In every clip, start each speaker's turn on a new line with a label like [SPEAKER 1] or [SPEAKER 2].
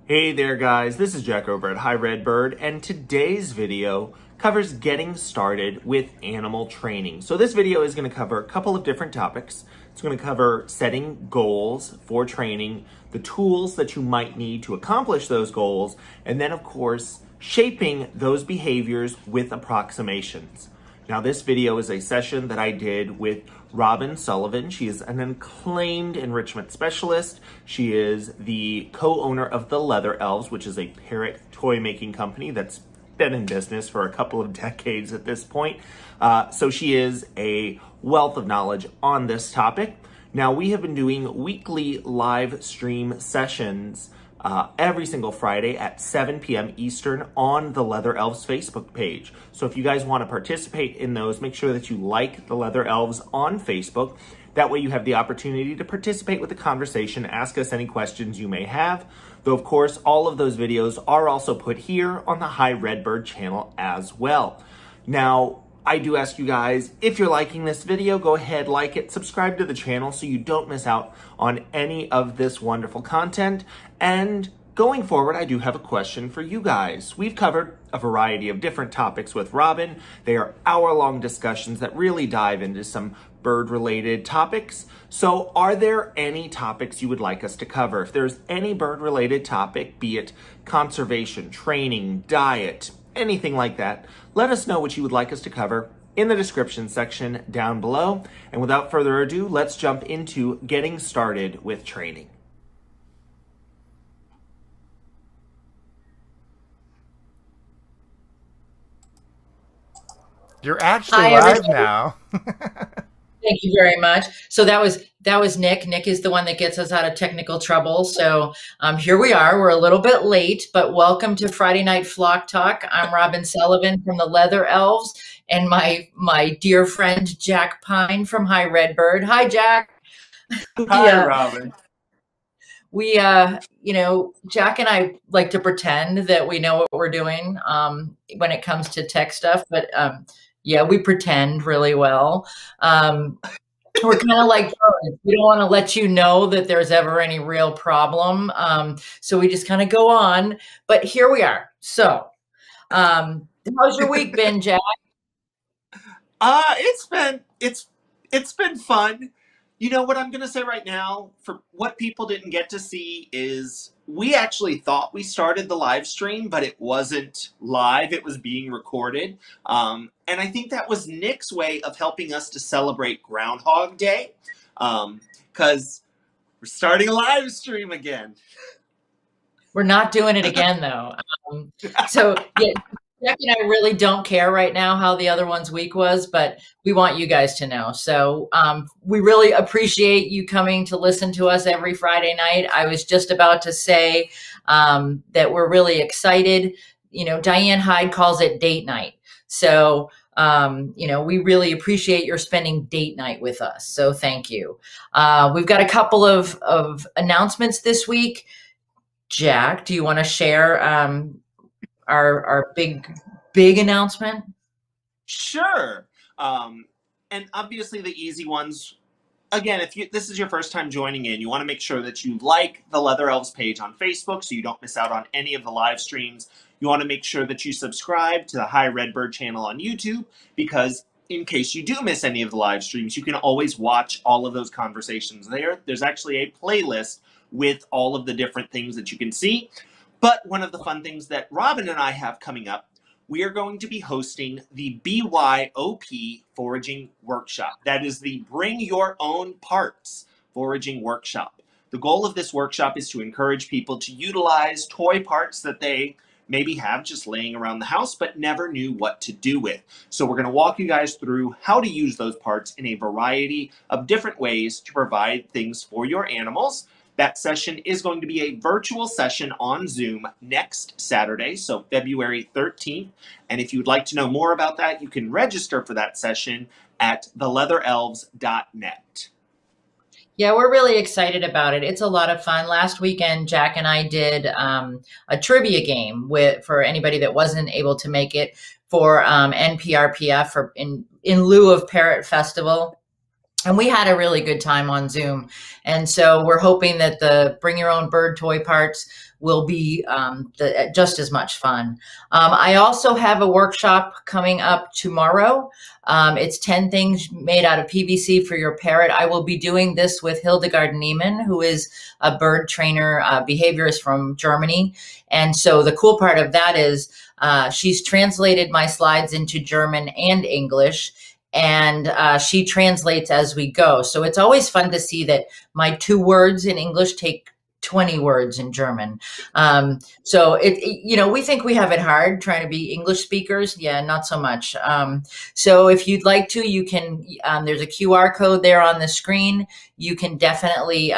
[SPEAKER 1] Hey there guys, this is Jack over at Hi Redbird, and today's video covers getting started with animal training. So this video is going to cover a couple of different topics. It's going to cover setting goals for training, the tools that you might need to accomplish those goals, and then of course, shaping those behaviors with approximations. Now this video is a session that I did with Sullivan. She is an acclaimed enrichment specialist. She is the co-owner of the Leather Elves, which is a parrot toy making company that's been in business for a couple of decades at this point. So she is a wealth of knowledge on this topic. Now we have been doing weekly live stream sessions every single Friday at 7 p.m. Eastern on the Leather Elves Facebook page. So if you guys want to participate in those, make sure that you like the Leather Elves on Facebook. That way you have the opportunity to participate with the conversation, ask us any questions you may have. Though of course, all of those videos are also put here on the Hi Redbird channel as well. Now, I do ask you guys, if you're liking this video, go ahead, like it, subscribe to the channel so you don't miss out on any of this wonderful content. And going forward, I do have a question for you guys. We've covered a variety of different topics with Robin. They are hour-long discussions that really dive into some bird-related topics. So are there any topics you would like us to cover? If there's any bird-related topic, be it conservation, training, diet, anything like that, let us know what you would like us to cover in the description section down below. And without further ado, let's jump into getting started with training.
[SPEAKER 2] You're actually live now.
[SPEAKER 3] Thank you very much. So that was Nick. Nick is the one that gets us out of technical trouble. So here we are. We're a little bit late, but welcome to Friday Night Flock Talk. I'm Robin Sullivan from the Leather Elves, and my dear friend Jack Pine from Hi Redbird. Hi, Jack.
[SPEAKER 1] Hi, Robin.
[SPEAKER 3] We, Jack and I like to pretend that we know what we're doing when it comes to tech stuff, but yeah, we pretend really well. We're kind of like, we don't want to let you know that there's ever any real problem. So we just kind of go on, but here we are. So how's your week been, Jack?
[SPEAKER 1] It's been fun. You know what I'm going to say right now, for what people didn't get to see, is we actually thought we started the live stream, but it wasn't live. It was being recorded. And I think that was Nick's way of helping us to celebrate Groundhog Day, because we're starting a live stream again.
[SPEAKER 3] We're not doing it again, though. So yeah, Jack and I really don't care right now how the other one's week was, but we want you guys to know. So we really appreciate you coming to listen to us every Friday night. I was just about to say that we're really excited. You know, Diane Hyde calls it date night. So, we really appreciate your spending date night with us. So thank you. We've got a couple of announcements this week. Jack, do you want to share our big announcement?
[SPEAKER 1] Sure. And obviously the easy ones, again, if this is your first time joining in, you want to make sure that you like the Leather Elves page on Facebook so you don't miss out on any of the live streams. You want to make sure that you subscribe to the Hi Redbird channel on YouTube, because in case you do miss any of the live streams, you can always watch all of those conversations there. There's actually a playlist with all of the different things that you can see. But one of the fun things that Robin and I have coming up, we are going to be hosting the BYOP foraging workshop. That is the Bring Your Own Parts foraging workshop. The goal of this workshop is to encourage people to utilize toy parts that they maybe have just laying around the house but never knew what to do with. So we're going to walk you guys through how to use those parts in a variety of different ways to provide things for your animals. That session is going to be a virtual session on Zoom next Saturday, so February 13th. And if you'd like to know more about that, you can register for that session at theleatherelves.net.
[SPEAKER 3] Yeah, we're really excited about it. It's a lot of fun. Last weekend, Jack and I did a trivia game for anybody that wasn't able to make it for NPRPF in lieu of Parrot Festival. And we had a really good time on Zoom. And so we're hoping that the Bring Your Own Bird toy parts will be just as much fun. I also have a workshop coming up tomorrow. It's 10 things made out of PVC for your parrot. I will be doing this with Hildegard Niemann, who is a bird trainer, behaviorist from Germany. And so the cool part of that is she's translated my slides into German and English, and she translates as we go. So it's always fun to see that my 2 words in English take 20 words in German. So we think we have it hard trying to be English speakers. Yeah, not so much. So if you'd like to, you can, there's a QR code there on the screen. You can definitely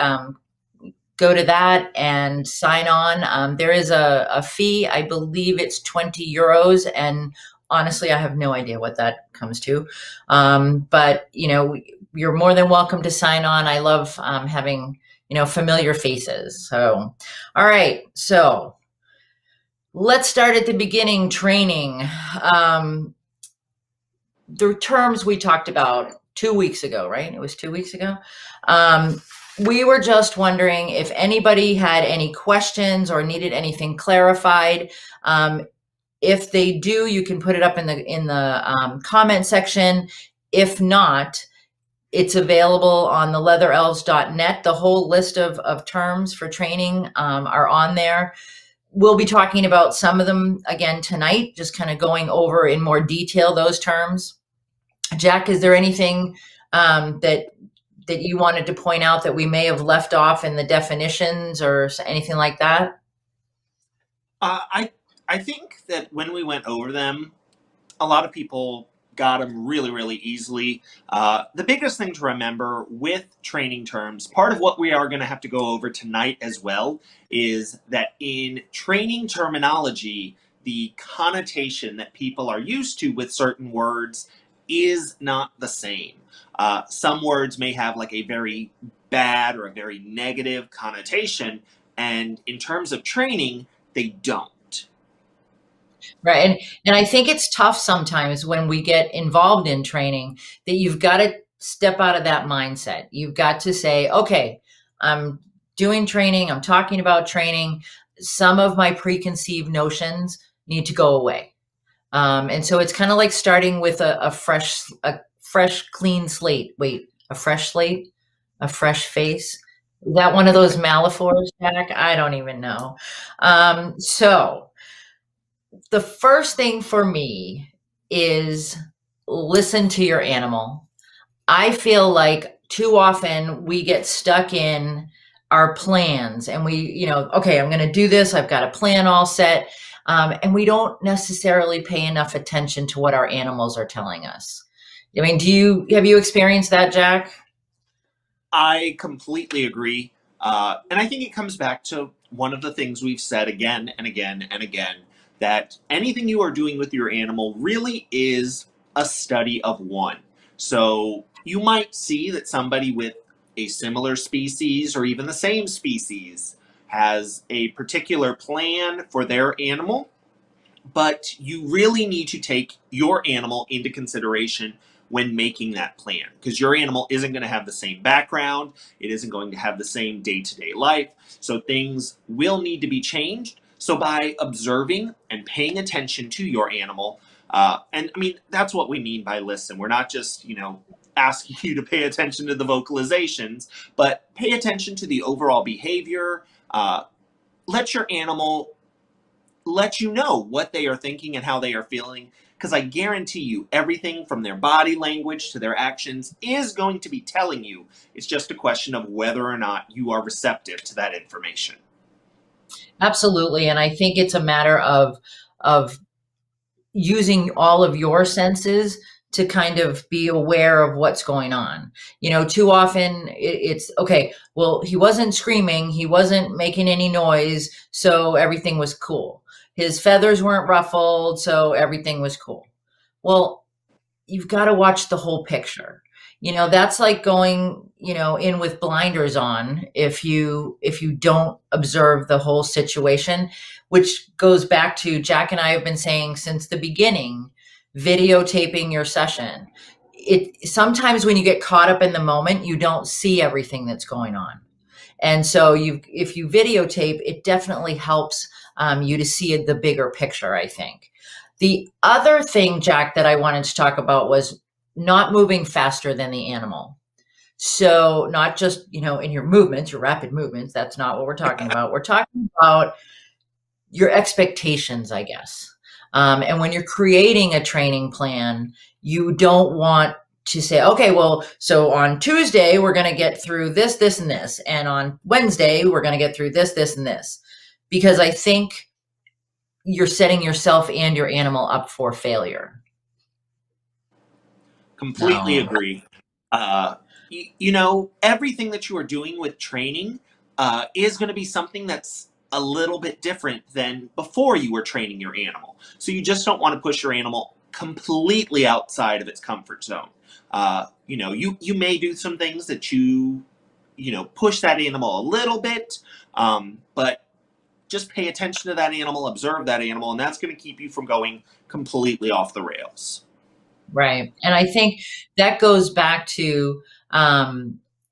[SPEAKER 3] go to that and sign on. There is a fee. I believe it's 20 euros. And honestly, I have no idea what that comes to. But, you're more than welcome to sign on. I love having, familiar faces. So, all right. So let's start at the beginning. Training. The terms we talked about 2 weeks ago, right? It was 2 weeks ago. We were just wondering if anybody had any questions or needed anything clarified. If they do, you can put it up in the comment section. If not, it's available on the leatherelves.net. The whole list of terms for training are on there. We'll be talking about some of them again tonight, just kind of going over in more detail those terms. Jack, is there anything that you wanted to point out that we may have left off in the definitions or anything like that?
[SPEAKER 1] I think that when we went over them, a lot of people got them really, really easily. The biggest thing to remember with training terms, part of what we are going to have to go over tonight as well, is that in training terminology, the connotation that people are used to with certain words is not the same. Some words may have like a very bad or a very negative connotation, and in terms of training, they don't.
[SPEAKER 3] Right. And I think it's tough sometimes when we get involved in training that you've got to step out of that mindset. You've got to say, okay, I'm doing training. I'm talking about training. Some of my preconceived notions need to go away. And so it's kind of like starting with a fresh, clean slate. Wait, a fresh slate, a fresh face. Is that one of those Malifaux, Jack? I don't even know. So the first thing for me is listen to your animal. I feel like too often we get stuck in our plans and we, okay, I'm going to do this. I've got a plan all set. And we don't necessarily pay enough attention to what our animals are telling us. I mean, have you experienced that, Jack?
[SPEAKER 1] I completely agree. And I think it comes back to one of the things we've said again and again and again, that anything you are doing with your animal really is a study of one. So you might see that somebody with a similar species or even the same species has a particular plan for their animal, but you really need to take your animal into consideration when making that plan, because your animal isn't going to have the same background, it isn't going to have the same day-to-day life, so things will need to be changed. So by observing and paying attention to your animal, and I mean, that's what we mean by listen. We're not just, asking you to pay attention to the vocalizations, but pay attention to the overall behavior. Let your animal let you know what they are thinking and how they are feeling, because I guarantee you everything from their body language to their actions is going to be telling you. It's just a question of whether or not you are receptive to that information.
[SPEAKER 3] Absolutely. And I think it's a matter of using all of your senses to kind of be aware of what's going on. Too often it's, okay, well, he wasn't screaming, he wasn't making any noise, so everything was cool. His feathers weren't ruffled, so everything was cool. Well, you've got to watch the whole picture. That's like going, in with blinders on if you don't observe the whole situation, which goes back to Jack and I have been saying since the beginning, videotaping your session. sometimes when you get caught up in the moment, you don't see everything that's going on. And so if you videotape, it definitely helps you to see the bigger picture, I think. The other thing, Jack, that I wanted to talk about was not moving faster than the animal. So not just, in your movements, your rapid movements, that's not what we're talking about. We're talking about your expectations, I guess. And when you're creating a training plan, you don't want to say, okay, well, so on Tuesday, we're going to get through this, this, and this. And on Wednesday, we're going to get through this, this, and this. Because I think you're setting yourself and your animal up for failure.
[SPEAKER 1] Completely agree. Everything that you are doing with training is going to be something that's a little bit different than before you were training your animal. So you just don't want to push your animal completely outside of its comfort zone. You may do some things that you push that animal a little bit, but just pay attention to that animal, observe that animal, and that's going to keep you from going completely off the rails.
[SPEAKER 3] Right. And I think that goes back to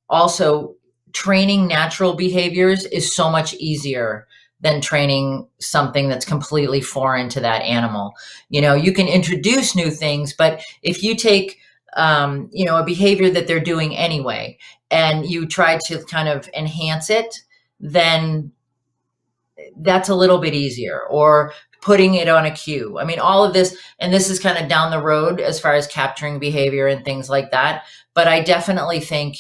[SPEAKER 3] also training natural behaviors is so much easier than training something that's completely foreign to that animal. You can introduce new things, but if you take, a behavior that they're doing anyway, and you try to kind of enhance it, then that's a little bit easier. Or putting it on a cue. I mean, all of this, and this is kind of down the road as far as capturing behavior and things like that. But I definitely think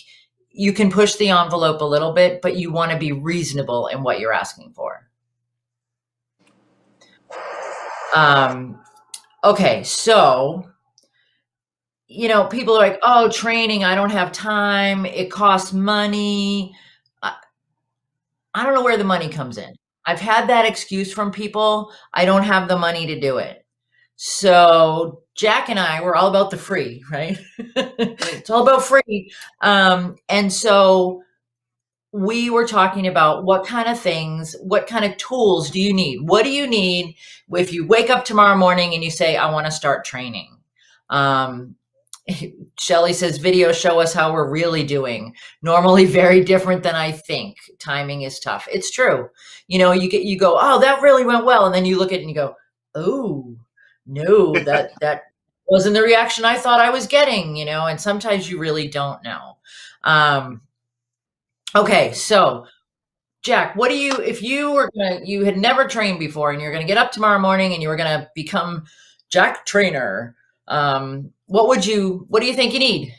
[SPEAKER 3] you can push the envelope a little bit, but you want to be reasonable in what you're asking for. Okay, so, people are like, oh, training, I don't have time. It costs money. I don't know where the money comes in. I've had that excuse from people. I don't have the money to do it. So Jack and I, we're all about the free, right? It's all about free. And so we were talking about what kind of things, what kind of tools do you need? What do you need if you wake up tomorrow morning and you say, I want to start training? Shelly says, videos show us how we're really doing. Normally very different than I think. Timing is tough. It's true. You go, oh, that really went well. And then you look at it and you go, oh, no, that wasn't the reaction I thought I was getting, and sometimes you really don't know. Okay. So Jack, what do you, if you had never trained before and you're going to get up tomorrow morning and you were going to become Jack Trainer, what do you think you need?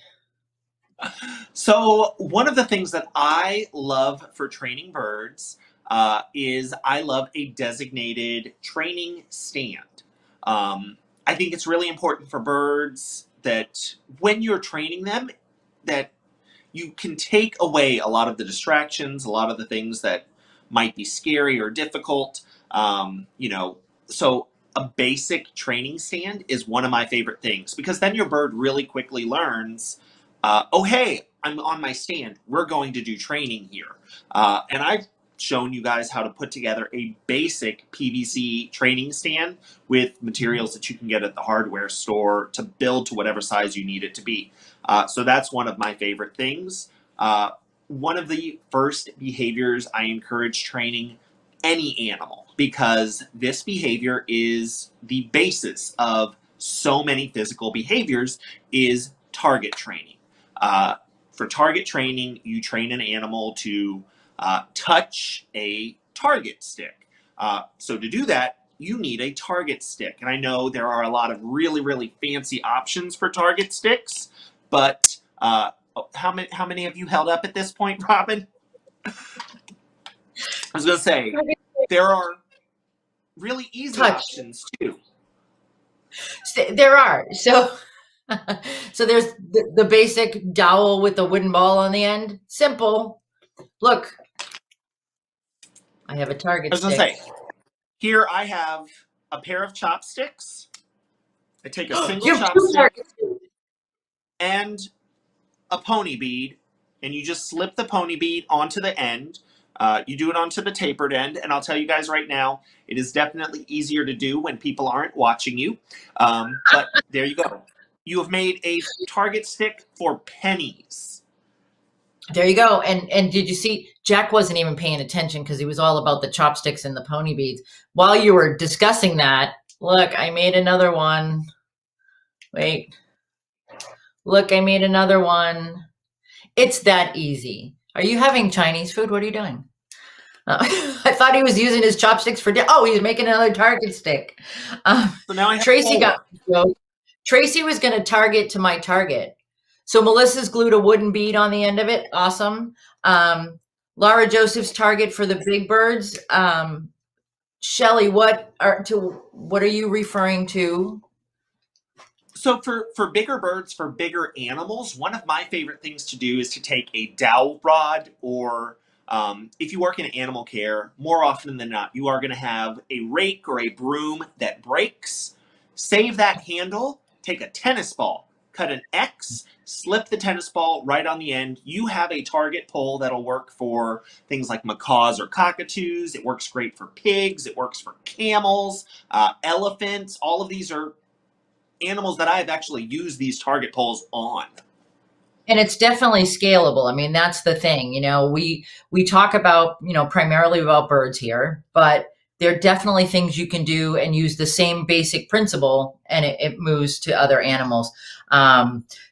[SPEAKER 1] So one of the things that I love for training birds is I love a designated training stand. I think it's really important for birds that when you're training them, that you can take away a lot of the distractions, a lot of the things that might be scary or difficult. So a basic training stand is one of my favorite things, because then your bird really quickly learns, oh, hey, I'm on my stand. We're going to do training here. And I've shown you guys how to put together a basic PVC training stand with materials that you can get at the hardware store to build to whatever size you need it to be. So that's one of my favorite things. One of the first behaviors I encourage training any animal, because this behavior is the basis of so many physical behaviors, is target training. For target training, you train an animal to touch a target stick. So to do that, you need a target stick. And I know there are a lot of really, really fancy options for target sticks, but how many have you held up at this point, Robin? I was going to say, there are really easy options too.
[SPEAKER 3] There are. So there's the basic dowel with the wooden ball on the end. Simple. Look, I have a target stick. I was going to say,
[SPEAKER 1] here I have a pair of chopsticks. I take a single chopstick and a pony bead, and you just slip the pony bead onto the end. You do it onto the tapered end, and I'll tell you guys right now, it is definitely easier to do when people aren't watching you. But there you go. you have made a target stick for pennies.
[SPEAKER 3] There you go. And did you see, Jack wasn't even paying attention because he was all about the chopsticks and the pony beads. While you were discussing that, look, I made another one. Wait. Look, I made another one. It's that easy. Are you having Chinese food? What are you doing? I thought he was using his chopsticks for oh, he's making another target stick.
[SPEAKER 1] So now I have
[SPEAKER 3] Tracy was going to target to my target. So Melissa's glued a wooden bead on the end of it. Awesome. Laura Joseph's target for the big birds. Shelly, what are you referring to?
[SPEAKER 1] So for bigger birds, for bigger animals, one of my favorite things to do is to take a dowel rod, or if you work in animal care, more often than not, you are going to have a rake or a broom that breaks. Save that handle, take a tennis ball, cut an X, slip the tennis ball right on the end. You have a target pole that'll work for things like macaws or cockatoos. It works great for pigs. It works for camels, elephants. All of these are animals that I've actually used these target poles on.
[SPEAKER 3] And it's definitely scalable. I mean, that's the thing, you know, we talk about, you know, primarily about birds here, but there are definitely things you can do and use the same basic principle, and it moves to other animals.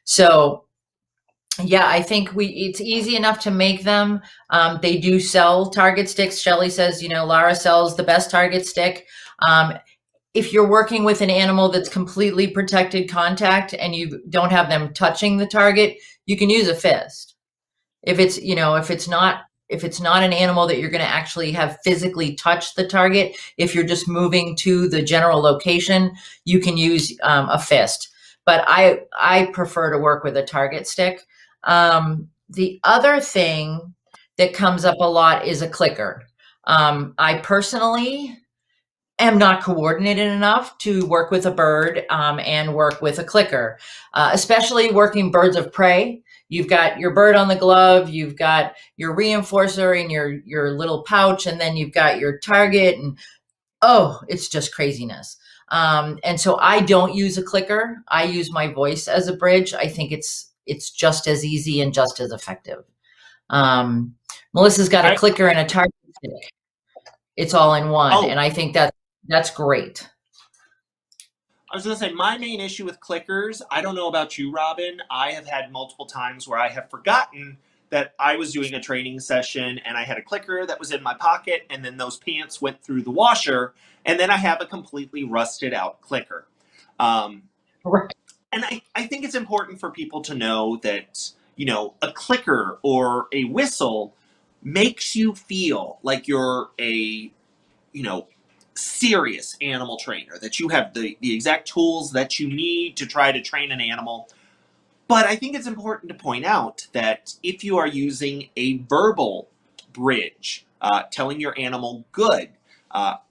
[SPEAKER 3] So yeah, I think it's easy enough to make them. They do sell target sticks. Shelly says, you know, Lara sells the best target stick. If you're working with an animal that's completely protected contact and you don't have them touching the target, you can use a fist. If it's, you know, if it's not an animal that you're going to actually have physically touch the target, if you're just moving to the general location, you can use a fist. But I prefer to work with a target stick. The other thing that comes up a lot is a clicker. I personally am not coordinated enough to work with a bird and work with a clicker, especially working birds of prey. You've got your bird on the glove, you've got your reinforcer in your little pouch, and then you've got your target, and oh, it's just craziness. And so I don't use a clicker. I use my voice as a bridge. I think it's just as easy and just as effective. Melissa's got a clicker and a target stick. It's all in one, and I think that's great.
[SPEAKER 1] I was going to say, my main issue with clickers, I don't know about you, Robin. I have had multiple times where I have forgotten that I was doing a training session and I had a clicker that was in my pocket, and then those pants went through the washer, and then I have a completely rusted out clicker.
[SPEAKER 3] Right.
[SPEAKER 1] And I think it's important for people to know that, you know, a clicker or a whistle makes you feel like you're a, you know, serious animal trainer, that you have the exact tools that you need to try to train an animal. But I think it's important to point out that if you are using a verbal bridge, telling your animal good,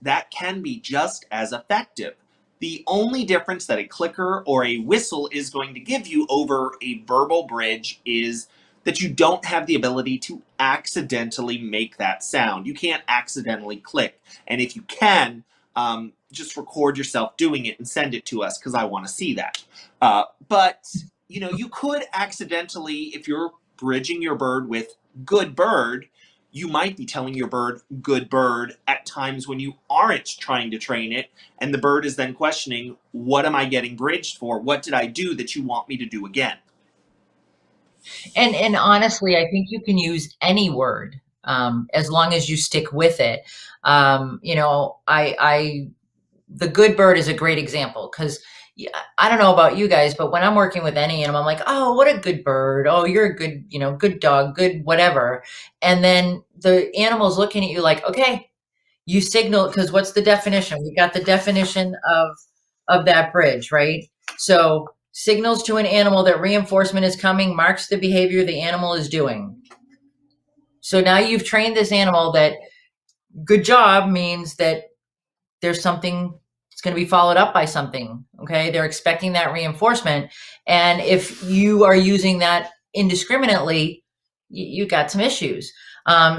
[SPEAKER 1] that can be just as effective. The only difference that a clicker or a whistle is going to give you over a verbal bridge is that you don't have the ability to accidentally make that sound. You can't accidentally click. And if you can, just record yourself doing it and send it to us, because I want to see that. But, you know, you could accidentally, if you're bridging your bird with good bird, you might be telling your bird good bird at times when you aren't trying to train it, and the bird is then questioning, what am I getting bridged for? What did I do that you want me to do again?
[SPEAKER 3] And honestly, I think you can use any word as long as you stick with it. You know, the good bird is a great example, because I don't know about you guys, but when I'm working with any animal, I'm like, oh, what a good bird. Oh, you're a good, you know, good dog, good whatever. And then the animal's looking at you like, okay, you signal, because what's the definition? We got the definition of that bridge, right? So signals to an animal that reinforcement is coming, marks the behavior the animal is doing. So now you've trained this animal that good job means that there's something, it's going to be followed up by something. Okay. They're expecting that reinforcement. And if you are using that indiscriminately, you got some issues.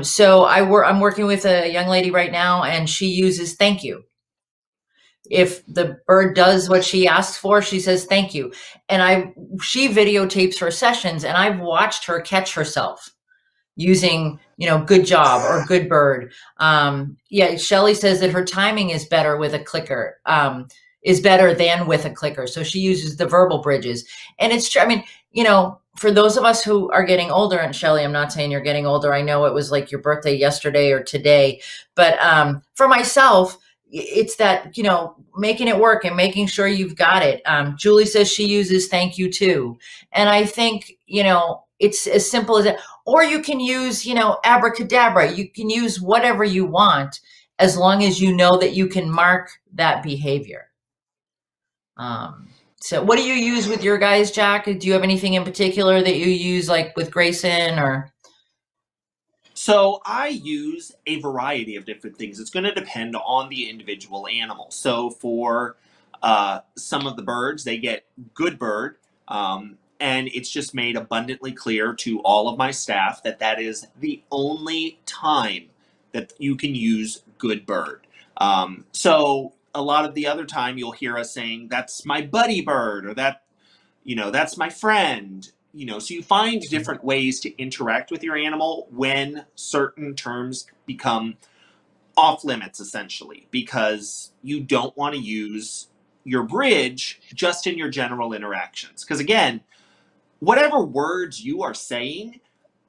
[SPEAKER 3] So I'm working with a young lady right now, and she uses thank you. if the bird does what she asks for, she says thank you. And she videotapes her sessions, and I've watched her catch herself using, good job or good bird. Yeah, Shelly says that her timing is better with a clicker, is better than with a clicker. So she uses the verbal bridges. And it's true. I mean, for those of us who are getting older, and Shelly, I'm not saying you're getting older. I know it was like your birthday yesterday or today, but for myself, it's that, making it work and making sure you've got it. Julie says she uses thank you too. And I think, it's as simple as that. Or you can use, abracadabra. You can use whatever you want, as long as you know that you can mark that behavior. So what do you use with your guys, Jack? Do you have anything in particular that you use, like with Grayson or?
[SPEAKER 1] So I use a variety of different things. It's going to depend on the individual animal. So for some of the birds, they get good bird. And it's just made abundantly clear to all of my staff that that is the only time that you can use good bird. So a lot of the other time you'll hear us saying, that's my buddy bird, or that's my friend. So you find different ways to interact with your animal when certain terms become off limits, essentially, because you don't want to use your bridge just in your general interactions. Because again, whatever words you are saying,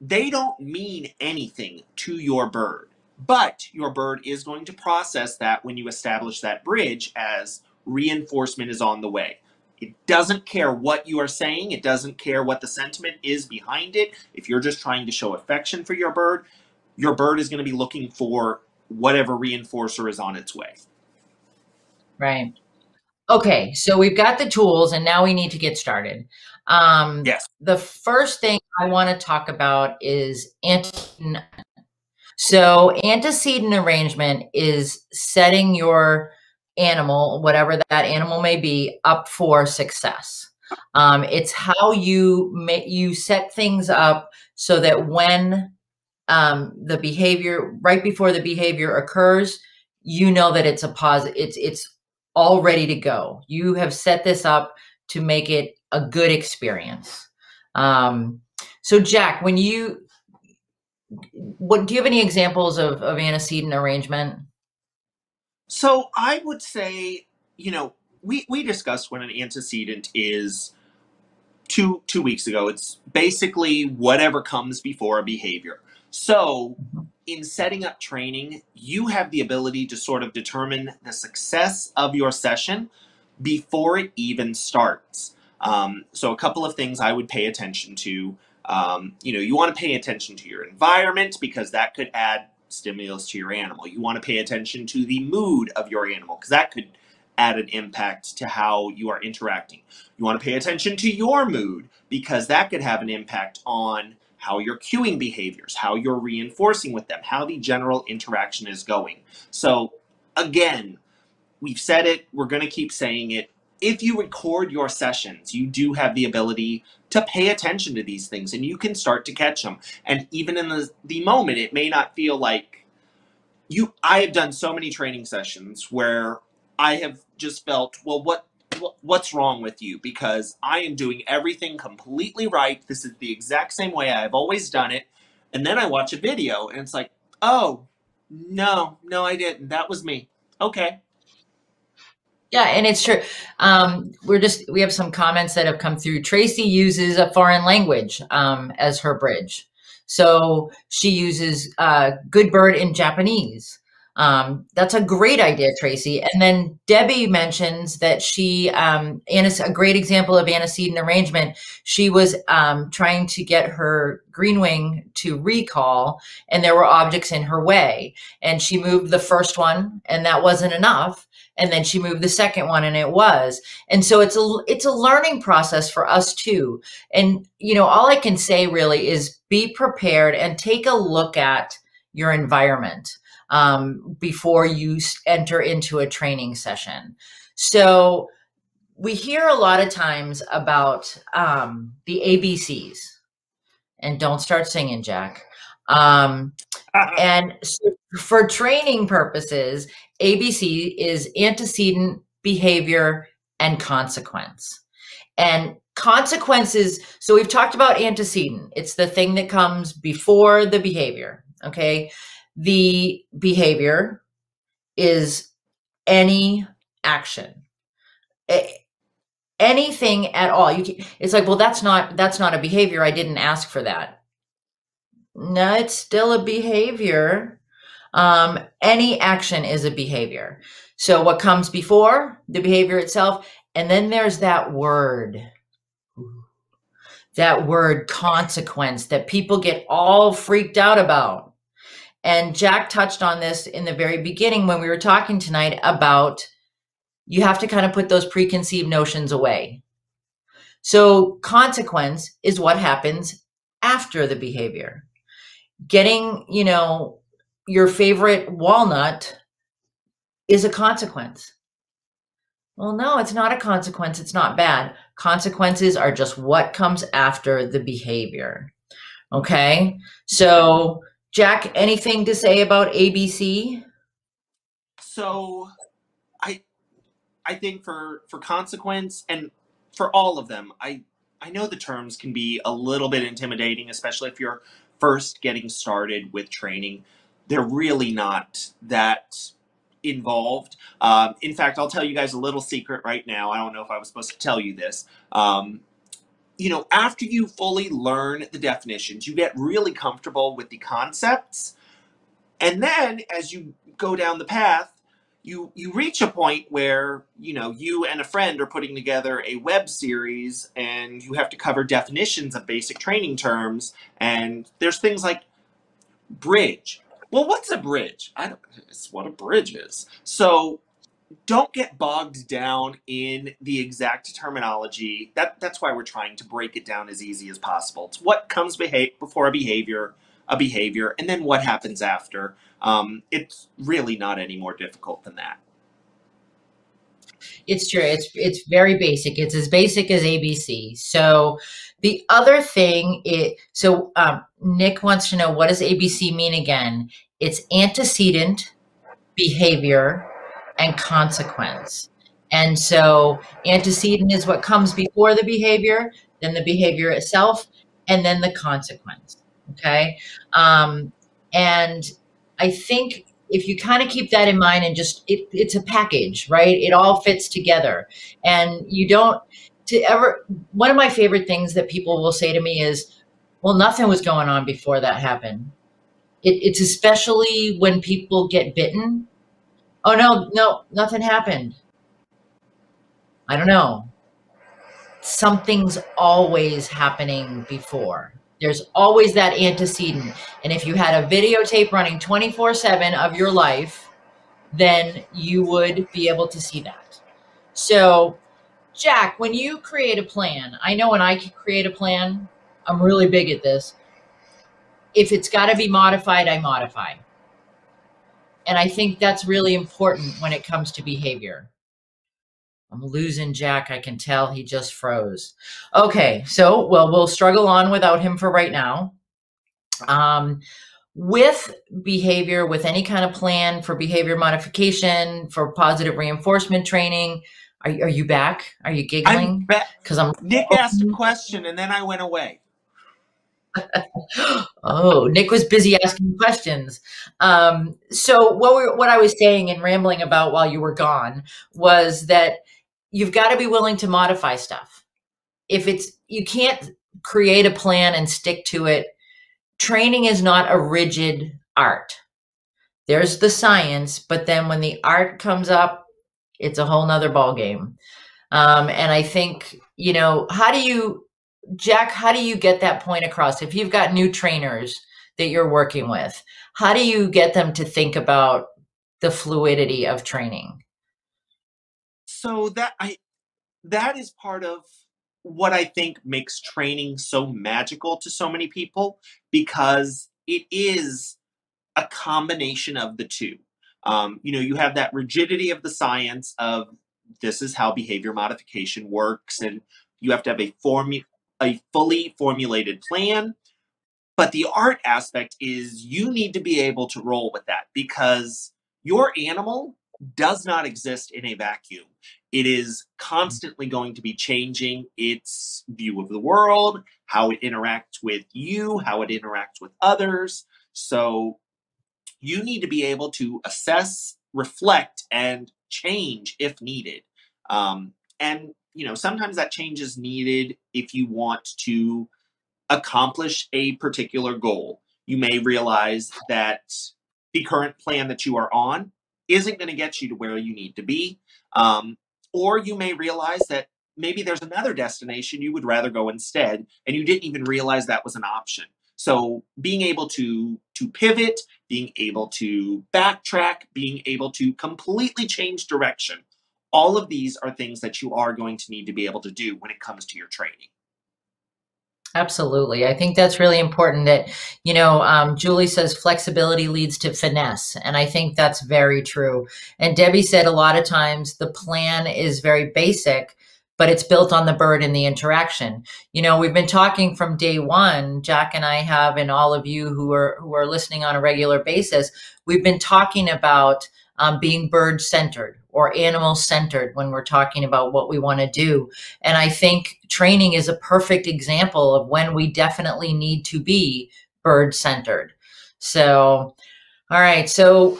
[SPEAKER 1] they don't mean anything to your bird. But your bird is going to process that when you establish that bridge as reinforcement is on the way. It doesn't care what you are saying. It doesn't care what the sentiment is behind it. If you're just trying to show affection for your bird is going to be looking for whatever reinforcer is on its way.
[SPEAKER 3] Right. Okay, so we've got the tools, and now we need to get started.
[SPEAKER 1] Yes.
[SPEAKER 3] The first thing I want to talk about is antecedent. So antecedent arrangement is setting your animal, whatever that animal may be, up for success. It's how you set things up so that when the behavior, right before the behavior occurs, you know that it's a positive, it's all ready to go. You have set this up to make it a good experience. So Jack, do you have any examples of antecedent arrangement?
[SPEAKER 1] So I would say, we discussed what an antecedent is two weeks ago. It's basically whatever comes before a behavior. So in setting up training, you have the ability to sort of determine the success of your session before it even starts. So a couple of things I would pay attention to. You want to pay attention to your environment, because that could add stimulus to your animal. You want to pay attention to the mood of your animal, because that could add an impact to how you are interacting. You want to pay attention to your mood, because that could have an impact on how you're cueing behaviors, how you're reinforcing with them, how the general interaction is going. So again, we've said it, we're going to keep saying it. If you record your sessions, you do have the ability to pay attention to these things, and you can start to catch them. And even in the moment, it may not feel like I have done so many training sessions where I have just felt, well, what's wrong with you? Because I am doing everything completely right. This is the exact same way I've always done it. And then I watch a video and it's like, oh, no, I didn't. That was me. Okay.
[SPEAKER 3] Yeah, and it's true. We have some comments that have come through. Tracy uses a foreign language as her bridge. So she uses good bird in Japanese. That's a great idea, Tracy. And then Debbie mentions that a great example of antecedent arrangement, she was trying to get her greenwing to recall, and there were objects in her way. And she moved the first one, and that wasn't enough. And then she moved the second one, and it was. And so it's a learning process for us too. And, all I can say really is be prepared and take a look at your environment before you enter into a training session. So we hear a lot of times about the ABCs, and don't start singing, Jack. And so for training purposes, ABC is antecedent, behavior, and consequence. And consequences, so we've talked about antecedent. It's the thing that comes before the behavior, okay? The behavior is any action. Anything at all. It's like, well, that's not a behavior. I didn't ask for that. No, it's still a behavior. Any action is a behavior. So what comes before the behavior itself? And then there's that word consequence that people get all freaked out about. And Jack touched on this in the very beginning when we were talking tonight about you have to kind of put those preconceived notions away. So consequence is what happens after the behavior. Getting, your favorite walnut is a consequence. Well, no, it's not a consequence. It's not bad. Consequences are just what comes after the behavior. Okay. So Jack, anything to say about ABC?
[SPEAKER 1] So I think for consequence and for all of them, I know the terms can be a little bit intimidating, especially if you're first getting started with training. They're really not that involved. In fact, I'll tell you guys a little secret right now. I don't know if I was supposed to tell you this. After you fully learn the definitions, you get really comfortable with the concepts. And then as you go down the path, you reach a point where, you and a friend are putting together a web series and you have to cover definitions of basic training terms. And there's things like bridge. Well, what's a bridge? It's what a bridge is. So don't get bogged down in the exact terminology. That's why we're trying to break it down as easy as possible. It's what comes before a behavior, and then what happens after. It's really not any more difficult than that.
[SPEAKER 3] It's true. It's very basic. It's as basic as ABC. So the other thing Nick wants to know, what does ABC mean again? It's antecedent, behavior, and consequence. And so antecedent is what comes before the behavior, then the behavior itself, and then the consequence. Okay. And I think if you kind of keep that in mind and just, it's a package, right? It all fits together. And one of my favorite things that people will say to me is, well, nothing was going on before that happened. It's especially when people get bitten. Oh, no, nothing happened. I don't know. Something's always happening before. There's always that antecedent. And if you had a videotape running 24/7 of your life, then you would be able to see that. So, Jack, when you create a plan, I know when I create a plan, I'm really big at this. If it's got to be modified, I modify. And I think that's really important when it comes to behavior. I'm losing Jack. I can tell he just froze. Okay, so, we'll struggle on without him for right now. With behavior, with any kind of plan for behavior modification, for positive reinforcement training, are you back? Are you giggling?
[SPEAKER 1] I'm back. Nick asked a question and then I went away.
[SPEAKER 3] Oh, Nick was busy asking questions. So what I was saying and rambling about while you were gone was that you've got to be willing to modify stuff. You can't create a plan and stick to it. Training is not a rigid art. There's the science, but then when the art comes up, it's a whole nother ballgame. And I think, Jack, how do you get that point across? If you've got new trainers that you're working with, how do you get them to think about the fluidity of training?
[SPEAKER 1] So that is part of what I think makes training so magical to so many people, because it is a combination of the two. You have that rigidity of the science of this is how behavior modification works, and you have to have a fully formulated plan. But the art aspect is you need to be able to roll with that, because your animal does not exist in a vacuum. It is constantly going to be changing its view of the world, how it interacts with you, how it interacts with others. So you need to be able to assess, reflect, and change if needed. And sometimes that change is needed if you want to accomplish a particular goal. You may realize that the current plan that you are on isn't going to get you to where you need to be. Or you may realize that maybe there's another destination you would rather go instead, and you didn't even realize that was an option. So being able to pivot, being able to backtrack, being able to completely change direction, all of these are things that you are going to need to be able to do when it comes to your training.
[SPEAKER 3] Absolutely. I think that's really important that, Julie says flexibility leads to finesse. And I think that's very true. And Debbie said a lot of times the plan is very basic, but it's built on the bird and the interaction. We've been talking from day one, Jack and I have, and all of you who are listening on a regular basis, we've been talking about being bird-centered or animal-centered when we're talking about what we want to do. And I think training is a perfect example of when we definitely need to be bird-centered. So, all right. So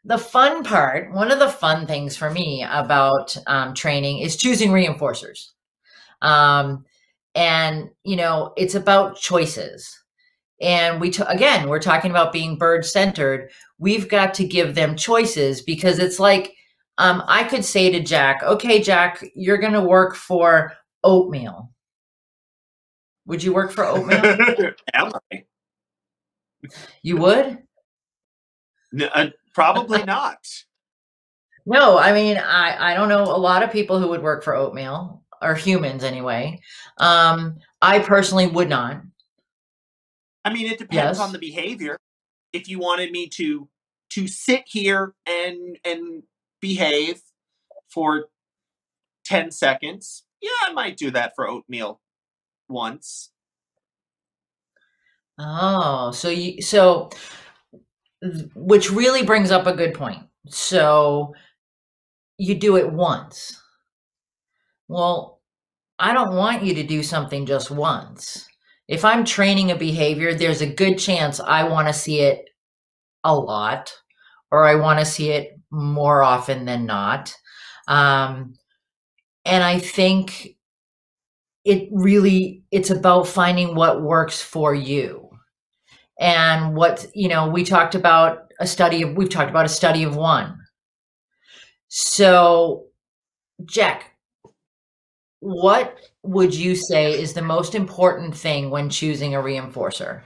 [SPEAKER 3] the fun part, one of the fun things for me about training is choosing reinforcers. And, it's about choices. And again, we're talking about being bird-centered. We've got to give them choices because it's like, I could say to Jack, okay, Jack, you're going to work for oatmeal. Would you work for oatmeal?
[SPEAKER 1] Am I?
[SPEAKER 3] You would?
[SPEAKER 1] Probably not.
[SPEAKER 3] No, I mean, I don't know a lot of people who would work for oatmeal, or humans anyway. I personally would not.
[SPEAKER 1] I mean, it depends on the behavior. If you wanted me to sit here and behave for 10 seconds, yeah, I might do that for oatmeal once.
[SPEAKER 3] Oh, so which really brings up a good point. So you do it once. Well, I don't want you to do something just once. If I'm training a behavior, there's a good chance I want to see it a lot, or I want to see it more often than not. And I think it's about finding what works for you. And we've talked about a study of one. So, Jack, what would you say is the most important thing when choosing a reinforcer?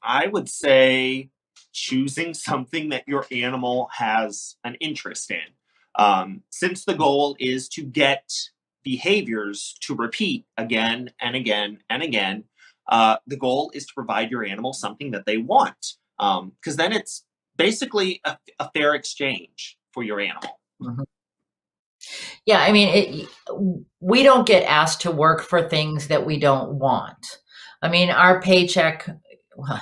[SPEAKER 1] I would say choosing something that your animal has an interest in. Since the goal is to get behaviors to repeat again and again and again, the goal is to provide your animal something that they want. Because then it's basically a fair exchange for your animal.
[SPEAKER 3] Mm-hmm. Yeah, I mean, we don't get asked to work for things that we don't want. I mean, our paycheck, when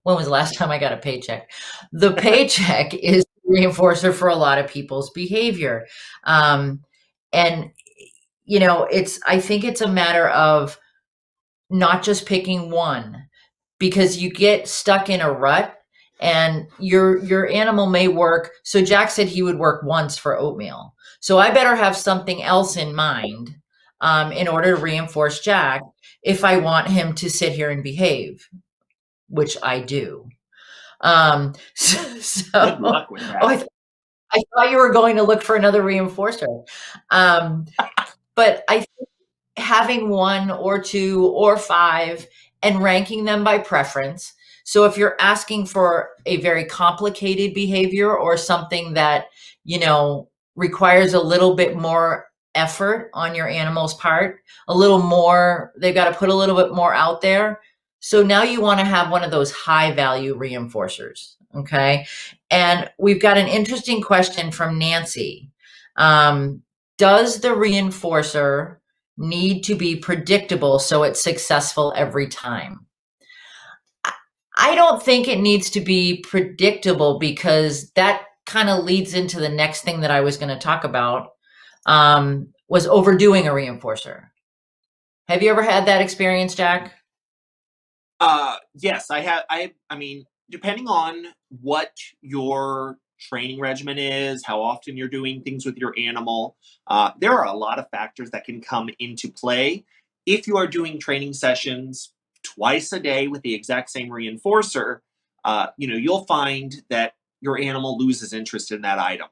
[SPEAKER 3] was the last time I got a paycheck? The paycheck is a reinforcer for a lot of people's behavior. And, I think it's a matter of not just picking one, because you get stuck in a rut and your animal may work. So Jack said he would work once for oatmeal. So I better have something else in mind in order to reinforce Jack if I want him to sit here and behave, which I do.
[SPEAKER 1] Good luck with that.
[SPEAKER 3] I thought you were going to look for another reinforcer. But I think having one or two or five and ranking them by preference. So if you're asking for a very complicated behavior or something that, requires a little bit more effort on your animal's part, a little more, they've got to put a little bit more out there. So now you want to have one of those high value reinforcers. Okay. And we've got an interesting question from Nancy. Does the reinforcer need to be predictable so it's successful every time? I don't think it needs to be predictable, because that kind of leads into the next thing that I was going to talk about, was overdoing a reinforcer. Have you ever had that experience, Jack?
[SPEAKER 1] Yes, I have. I mean, depending on what your training regimen is, how often you're doing things with your animal, there are a lot of factors that can come into play. If you are doing training sessions twice a day with the exact same reinforcer, you'll find that your animal loses interest in that item.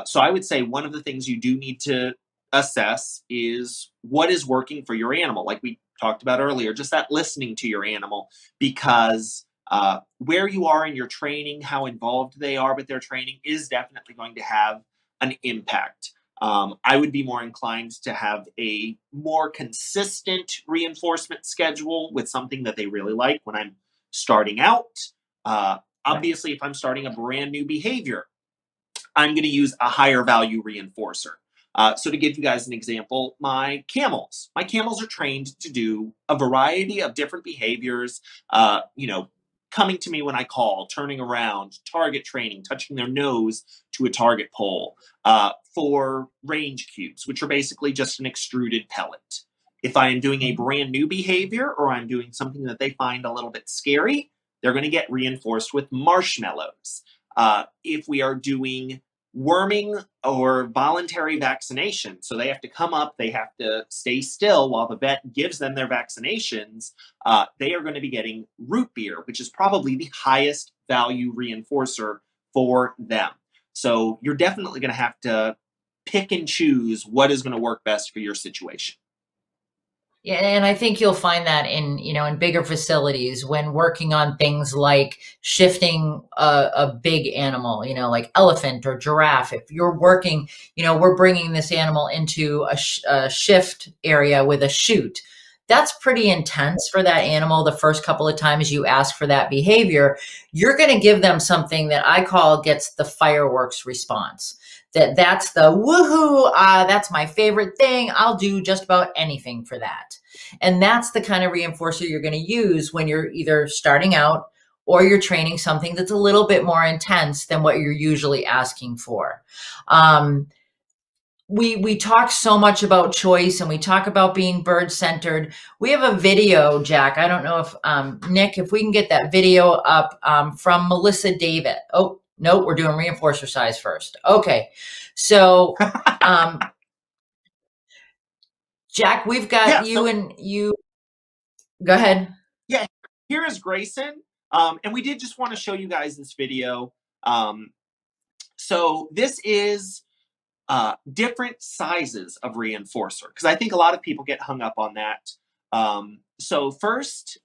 [SPEAKER 1] So I would say one of the things you do need to assess is what is working for your animal. Like we talked about earlier, just that listening to your animal, because where you are in your training, how involved they are with their training is definitely going to have an impact. I would be more inclined to have a more consistent reinforcement schedule with something that they really like when I'm starting out. Obviously, if I'm starting a brand new behavior, I'm going to use a higher value reinforcer. So to give you guys an example, my camels are trained to do a variety of different behaviors, coming to me when I call, turning around, target training, touching their nose to a target pole, for range cubes, which are basically just an extruded pellet. If I am doing a brand new behavior or I'm doing something that they find a little bit scary, they're going to get reinforced with marshmallows. If we are doing worming or voluntary vaccination, so they have to come up, they have to stay still while the vet gives them their vaccinations, they are going to be getting root beer, which is probably the highest value reinforcer for them. So you're definitely going to have to pick and choose what is going to work best for your situation.
[SPEAKER 3] Yeah, and I think you'll find that in bigger facilities when working on things like shifting a big animal, like elephant or giraffe. If you're working, we're bringing this animal into a shift area with a chute. That's pretty intense for that animal. The first couple of times you ask for that behavior, you're going to give them something that I call gets the fireworks response. That's the woohoo, that's my favorite thing. I'll do just about anything for that. And that's the kind of reinforcer you're going to use when you're either starting out or you're training something that's a little bit more intense than what you're usually asking for. We talk so much about choice, and we talk about being bird-centered. We have a video, Jack. I don't know if, Nick, if we can get that video up, from Melissa David. Oh, no, we're doing reinforcer size first. Okay. So, Jack, we've got you. Go ahead.
[SPEAKER 1] Yeah, here is Grayson. And we did just want to show you guys this video. So this is different sizes of reinforcer, because I think a lot of people get hung up on that. So first,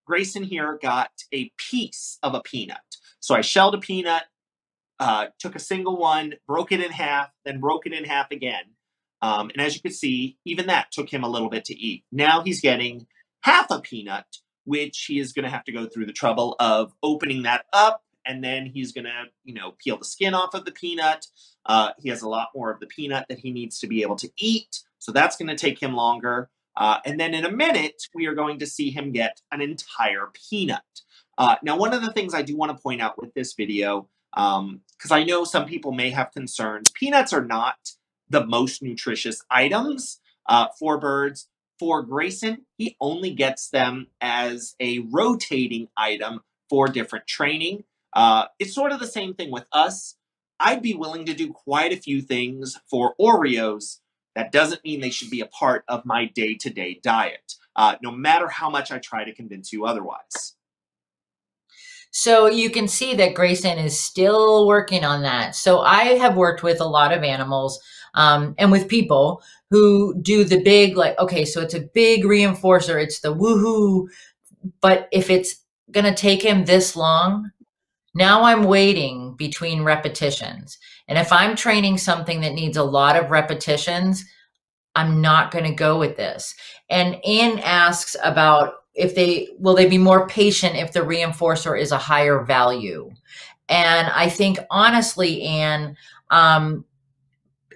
[SPEAKER 1] Grayson here got a piece of a peanut. So I shelled a peanut, took a single one, broke it in half, then broke it in half again. And as you can see, even that took him a little bit to eat. Now he's getting half a peanut, which he is going to have to go through the trouble of opening that up, and then he's going to, peel the skin off of the peanut. He has a lot more of the peanut that he needs to be able to eat, so that's going to take him longer. And then in a minute, we are going to see him get an entire peanut. Now, one of the things I do want to point out with this video, because I know some people may have concerns, peanuts are not the most nutritious items for birds. For Grayson, he only gets them as a rotating item for different training. It's sort of the same thing with us. I'd be willing to do quite a few things for Oreos. That doesn't mean they should be a part of my day-to-day diet, no matter how much I try to convince you otherwise.
[SPEAKER 3] So you can see that Grayson is still working on that. So I have worked with a lot of animals and with people who do the big, okay, so it's a big reinforcer. It's the woohoo. But if it's going to take him this long, now I'm waiting between repetitions. And if I'm training something that needs a lot of repetitions, I'm not going to go with this. And Anne asks about will they be more patient if the reinforcer is a higher value? And I think honestly, Anne,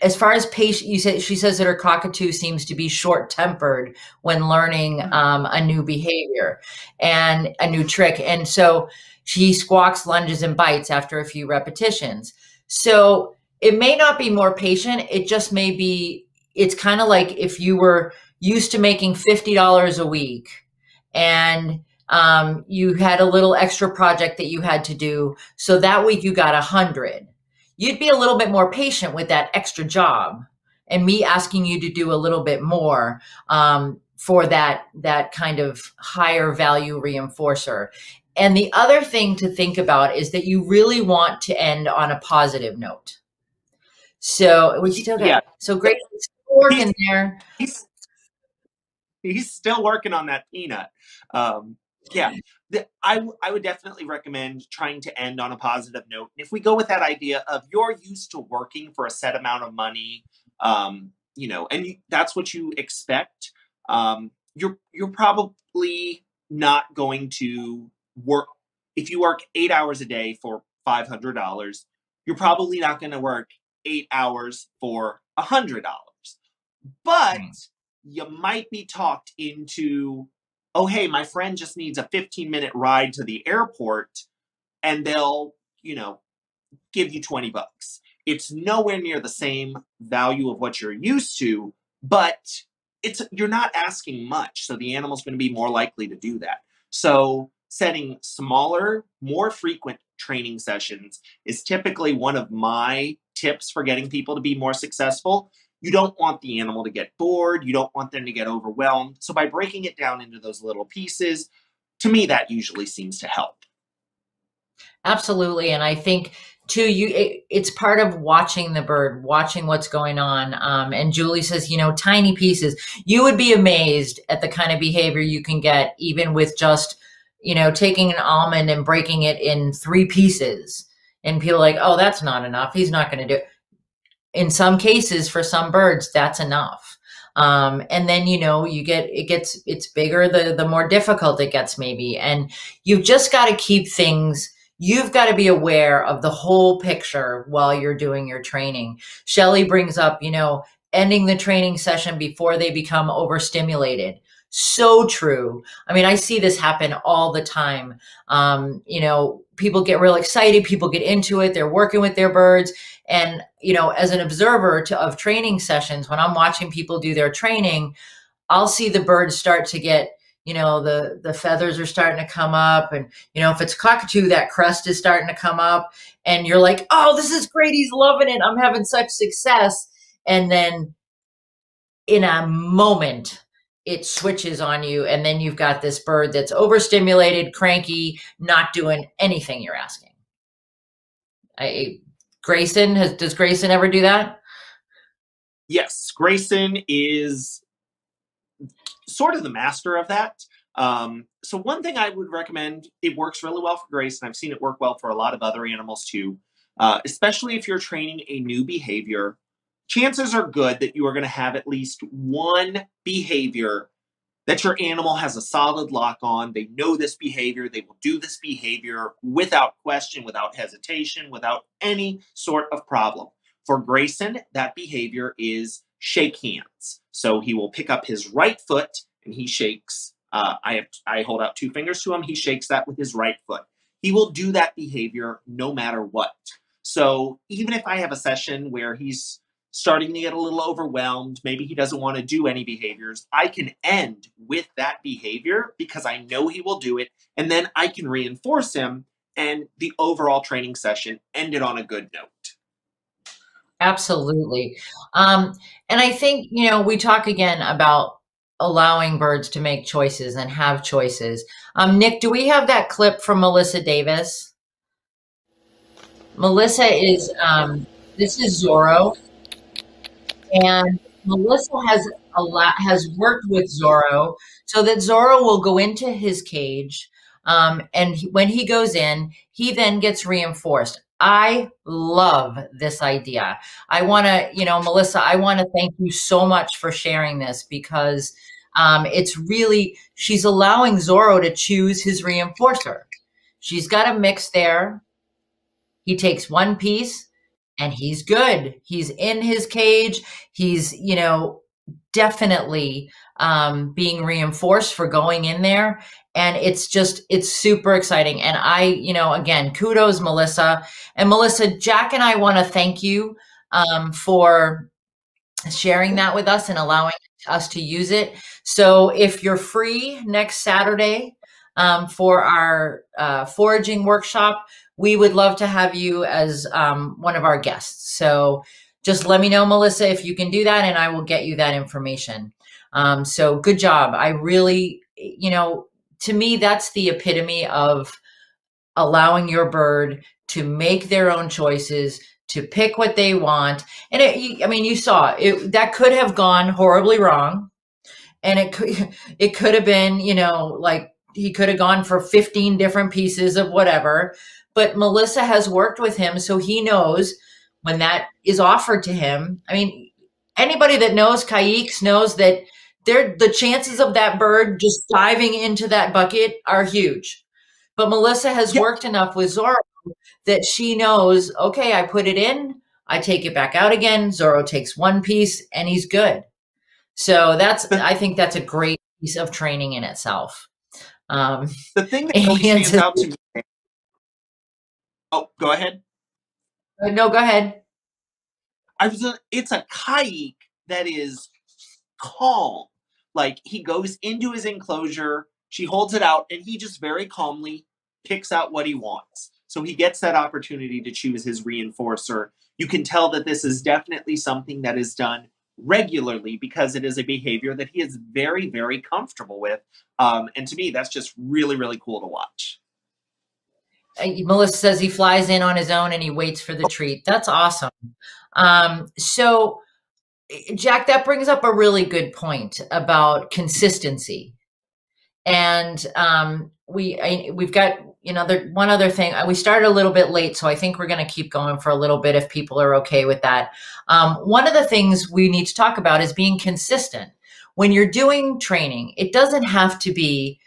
[SPEAKER 3] as far as patient, she says that her cockatoo seems to be short-tempered when learning a new behavior and a new trick. And so she squawks, lunges, and bites after a few repetitions. So it may not be more patient. It just may be, it's kind of like if you were used to making $50 a week and you had a little extra project that you had to do. So that week you got 100. You'd be a little bit more patient with that extra job and me asking you to do a little bit more for that kind of higher value reinforcer. And the other thing to think about is that you really want to end on a positive note. So we still got, so great work in there.
[SPEAKER 1] He's still working on that peanut. Yeah, I would definitely recommend trying to end on a positive note. If we go with that idea of you're used to working for a set amount of money, you know, and that's what you expect, you're probably not going to work. If you work 8 hours a day for $500, you're probably not going to work 8 hours for $100. But you might be talked into, oh, hey, my friend just needs a 15-minute ride to the airport, and they'll, you know, give you $20. It's nowhere near the same value of what you're used to, but you're not asking much, so the animal's going to be more likely to do that. So setting smaller, more frequent training sessions is typically one of my tips for getting people to be more successful. You don't want the animal to get bored. You don't want them to get overwhelmed. So by breaking it down into those little pieces, to me, that usually seems to help.
[SPEAKER 3] Absolutely. And I think too, it's part of watching the bird, watching what's going on. And Julie says, you know, tiny pieces. You would be amazed at the kind of behavior you can get even with just, you know, taking an almond and breaking it in 3 pieces. And people are like, oh, that's not enough. He's not going to do it. In some cases, for some birds, that's enough. And then, you know, it's bigger, the more difficult it gets maybe. And you've just got to keep things, you've got to be aware of the whole picture while you're doing your training. Shelley brings up, you know, ending the training session before they become overstimulated. So true. I mean, I see this happen all the time. You know, people get real excited, people get into it, they're working with their birds. And, you know, as an observer of training sessions, when I'm watching people do their training, I'll see the birds start to get, you know, the feathers are starting to come up. And, you know, if it's cockatoo, that crest is starting to come up. And you're like, oh, this is great. He's loving it. I'm having such success. And then in a moment, it switches on you. And then you've got this bird that's overstimulated, cranky, not doing anything you're asking. Grayson, does Grayson ever do that?
[SPEAKER 1] Yes, Grayson is sort of the master of that. So one thing I would recommend, it works really well for Grayson. I've seen it work well for a lot of other animals too, especially if you're training a new behavior. Chances are good that you are going to have at least one behavior that your animal has a solid lock on. They know this behavior. They will do this behavior without question, without hesitation, without any sort of problem. For Grayson, that behavior is shake hands. So he will pick up his right foot and he shakes. I hold out 2 fingers to him. He shakes that with his right foot. He will do that behavior no matter what. So even if I have a session where he's starting to get a little overwhelmed, maybe he doesn't want to do any behaviors, I can end with that behavior because I know he will do it, and then I can reinforce him, and the overall training session ended on a good note.
[SPEAKER 3] Absolutely. And I think, you know, we talk again about allowing birds to make choices and have choices. Nick, do we have that clip from Melissa Davis? Melissa is, this is Zorro. And Melissa has worked with Zorro so that Zorro will go into his cage. And when he goes in, he then gets reinforced. I love this idea. I want to, you know, Melissa, I want to thank you so much for sharing this because it's really, she's allowing Zorro to choose his reinforcer. She's got a mix there. He takes one piece and he's good. He's in his cage. He's, definitely being reinforced for going in there. And it's super exciting. And again, kudos, Melissa. And Melissa, Jack and I want to thank you for sharing that with us and allowing us to use it. So if you're free next Saturday for our foraging workshop, we would love to have you as one of our guests. So just let me know, Melissa, if you can do that, and I will get you that information. So good job. I really, to me, that's the epitome of allowing your bird to make their own choices, to pick what they want. And you saw it, that could have gone horribly wrong. And it could have been, like he could have gone for 15 different pieces of whatever, but Melissa has worked with him. So he knows when that is offered to him. I mean, anybody that knows Kayaks knows that the chances of that bird just diving into that bucket are huge. But Melissa has worked enough with Zorro that she knows, okay, I put it in, I take it back out again. Zorro takes one piece and he's good. So I think that's a great piece of training in itself.
[SPEAKER 1] The thing that really stands out to me. Oh, go ahead.
[SPEAKER 3] No, go ahead.
[SPEAKER 1] It's a kayak that is calm. Like he goes into his enclosure, she holds it out, and he just very calmly picks out what he wants. So he gets that opportunity to choose his reinforcer. You can tell that this is definitely something that is done regularly because it is a behavior that he is very, very comfortable with. And to me, that's just really, really cool to watch.
[SPEAKER 3] Melissa says he flies in on his own and he waits for the treat. That's awesome. So Jack, that brings up a really good point about consistency. And we've got, one other thing. We started a little bit late, so I think we're going to keep going for a little bit if people are okay with that. One of the things we need to talk about is being consistent. When you're doing training, it doesn't have to be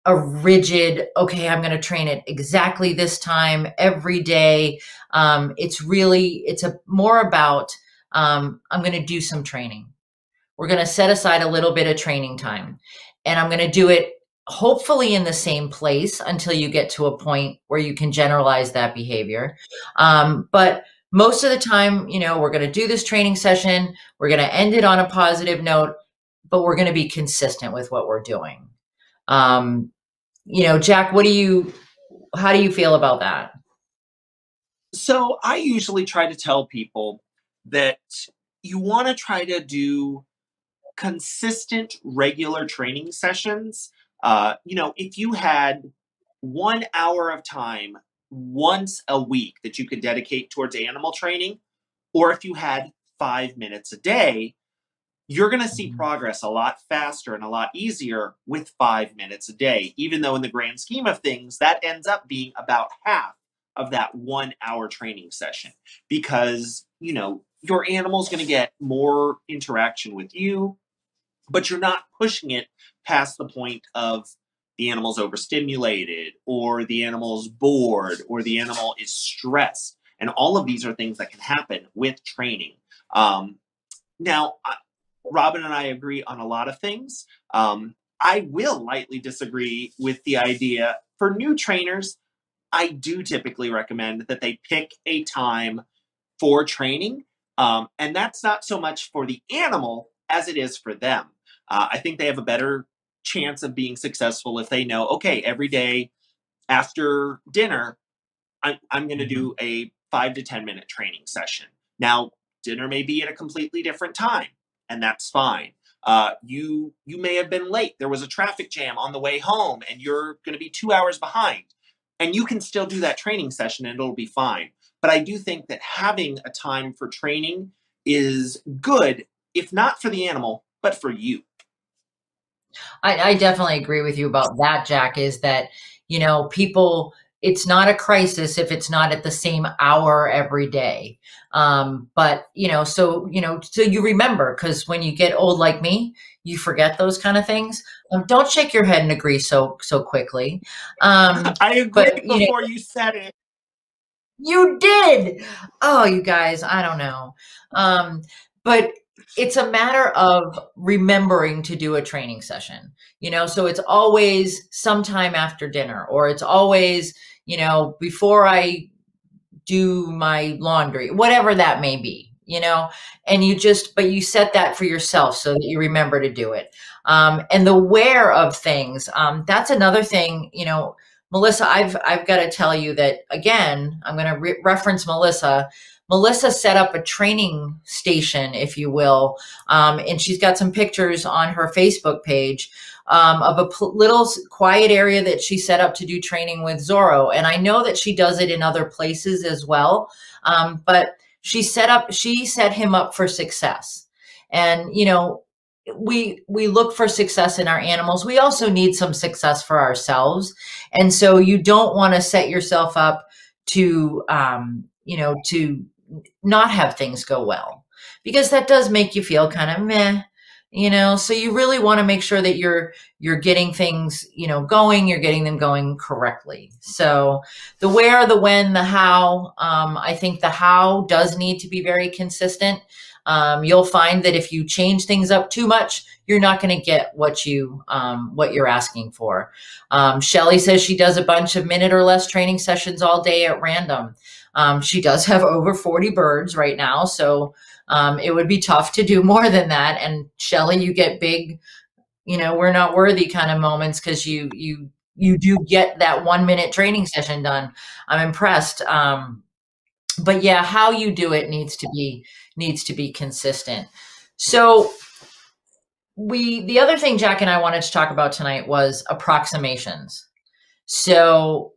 [SPEAKER 3] a rigid, okay, I'm going to train it exactly this time every day. It's more about, I'm going to do some training. We're going to set aside a little bit of training time, and I'm going to do it hopefully in the same place until you get to a point where you can generalize that behavior. But most of the time, we're going to do this training session. We're going to end it on a positive note, but we're going to be consistent with what we're doing. Jack, how do you feel about that?
[SPEAKER 1] So I usually try to tell people that you want to try to do consistent, regular training sessions. If you had 1 hour of time once a week that you could dedicate towards animal training, or if you had 5 minutes a day, you're going to see progress a lot faster and a lot easier with 5 minutes a day, even though in the grand scheme of things, that ends up being about half of that 1 hour training session because, your animal's going to get more interaction with you, but you're not pushing it past the point of the animal's overstimulated or the animal's bored or the animal is stressed. And all of these are things that can happen with training. Now, Robin and I agree on a lot of things. I will lightly disagree with the idea for new trainers. I do typically recommend that they pick a time for training. And that's not so much for the animal as it is for them. I think they have a better chance of being successful if they know, okay, every day after dinner, I'm going to do a 5 to 10 minute training session. Now, dinner may be at a completely different time, and that's fine. You may have been late. There was a traffic jam on the way home, and you're going to be 2 hours behind. And you can still do that training session, and it'll be fine. But I do think that having a time for training is good, if not for the animal, but for you.
[SPEAKER 3] I definitely agree with you about that, Jack, is that, people, it's not a crisis if it's not at the same hour every day. But, so you remember, because when you get old like me, you forget those kind of things. Don't shake your head and agree so quickly.
[SPEAKER 1] I agree before you said it.
[SPEAKER 3] You did. Oh, you guys, I don't know. But it's a matter of remembering to do a training session, so it's always sometime after dinner, or it's always, before I do my laundry, whatever that may be, and but you set that for yourself so that you remember to do it. And the where of things, that's another thing, Melissa, I've got to tell you that again, I'm going to reference Melissa. Melissa set up a training station, if you will, and she's got some pictures on her Facebook page of a little quiet area that she set up to do training with Zorro. And I know that she does it in other places as well, but she set him up for success. And, we look for success in our animals. We also need some success for ourselves. And so you don't want to set yourself up to, to not have things go well, because that does make you feel kind of meh, so you really want to make sure that you're getting things, going, you're getting them going correctly. So the where, the when, the how, I think the how does need to be very consistent. You'll find that if you change things up too much, you're not going to get what you're asking for. Shelly says she does a bunch of minute or less training sessions all day at random. She does have over 40 birds right now, so it would be tough to do more than that. And Shelly, you get big, we're not worthy kind of moments, because you do get that 1 minute training session done. I'm impressed. But yeah, how you do it needs to be consistent. So the other thing Jack and I wanted to talk about tonight was approximations. So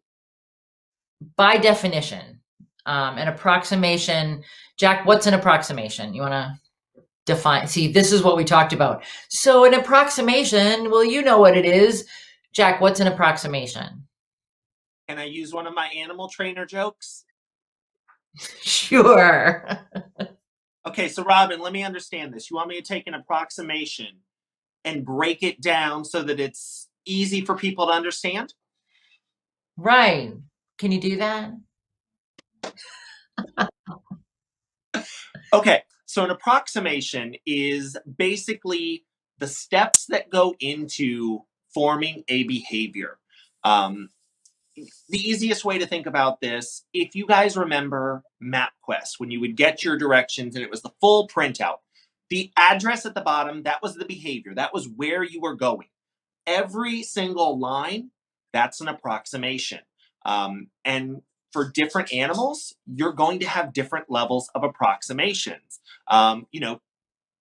[SPEAKER 3] by definition, an approximation, Jack, what's an approximation? You want to define? See, this is what we talked about. So an approximation, well, you know what it is. Jack, what's an approximation?
[SPEAKER 1] Can I use one of my animal trainer jokes?
[SPEAKER 3] Sure.
[SPEAKER 1] Okay, so Robin, let me understand this. You want me to take an approximation and break it down so that it's easy for people to understand?
[SPEAKER 3] Right. Can you do that?
[SPEAKER 1] Okay, so an approximation is basically the steps that go into forming a behavior. The easiest way to think about this, if you guys remember MapQuest, when you would get your directions and it was the full printout, the address at the bottom, that was the behavior. That was where you were going. Every single line, that's an approximation. And for different animals, you're going to have different levels of approximations.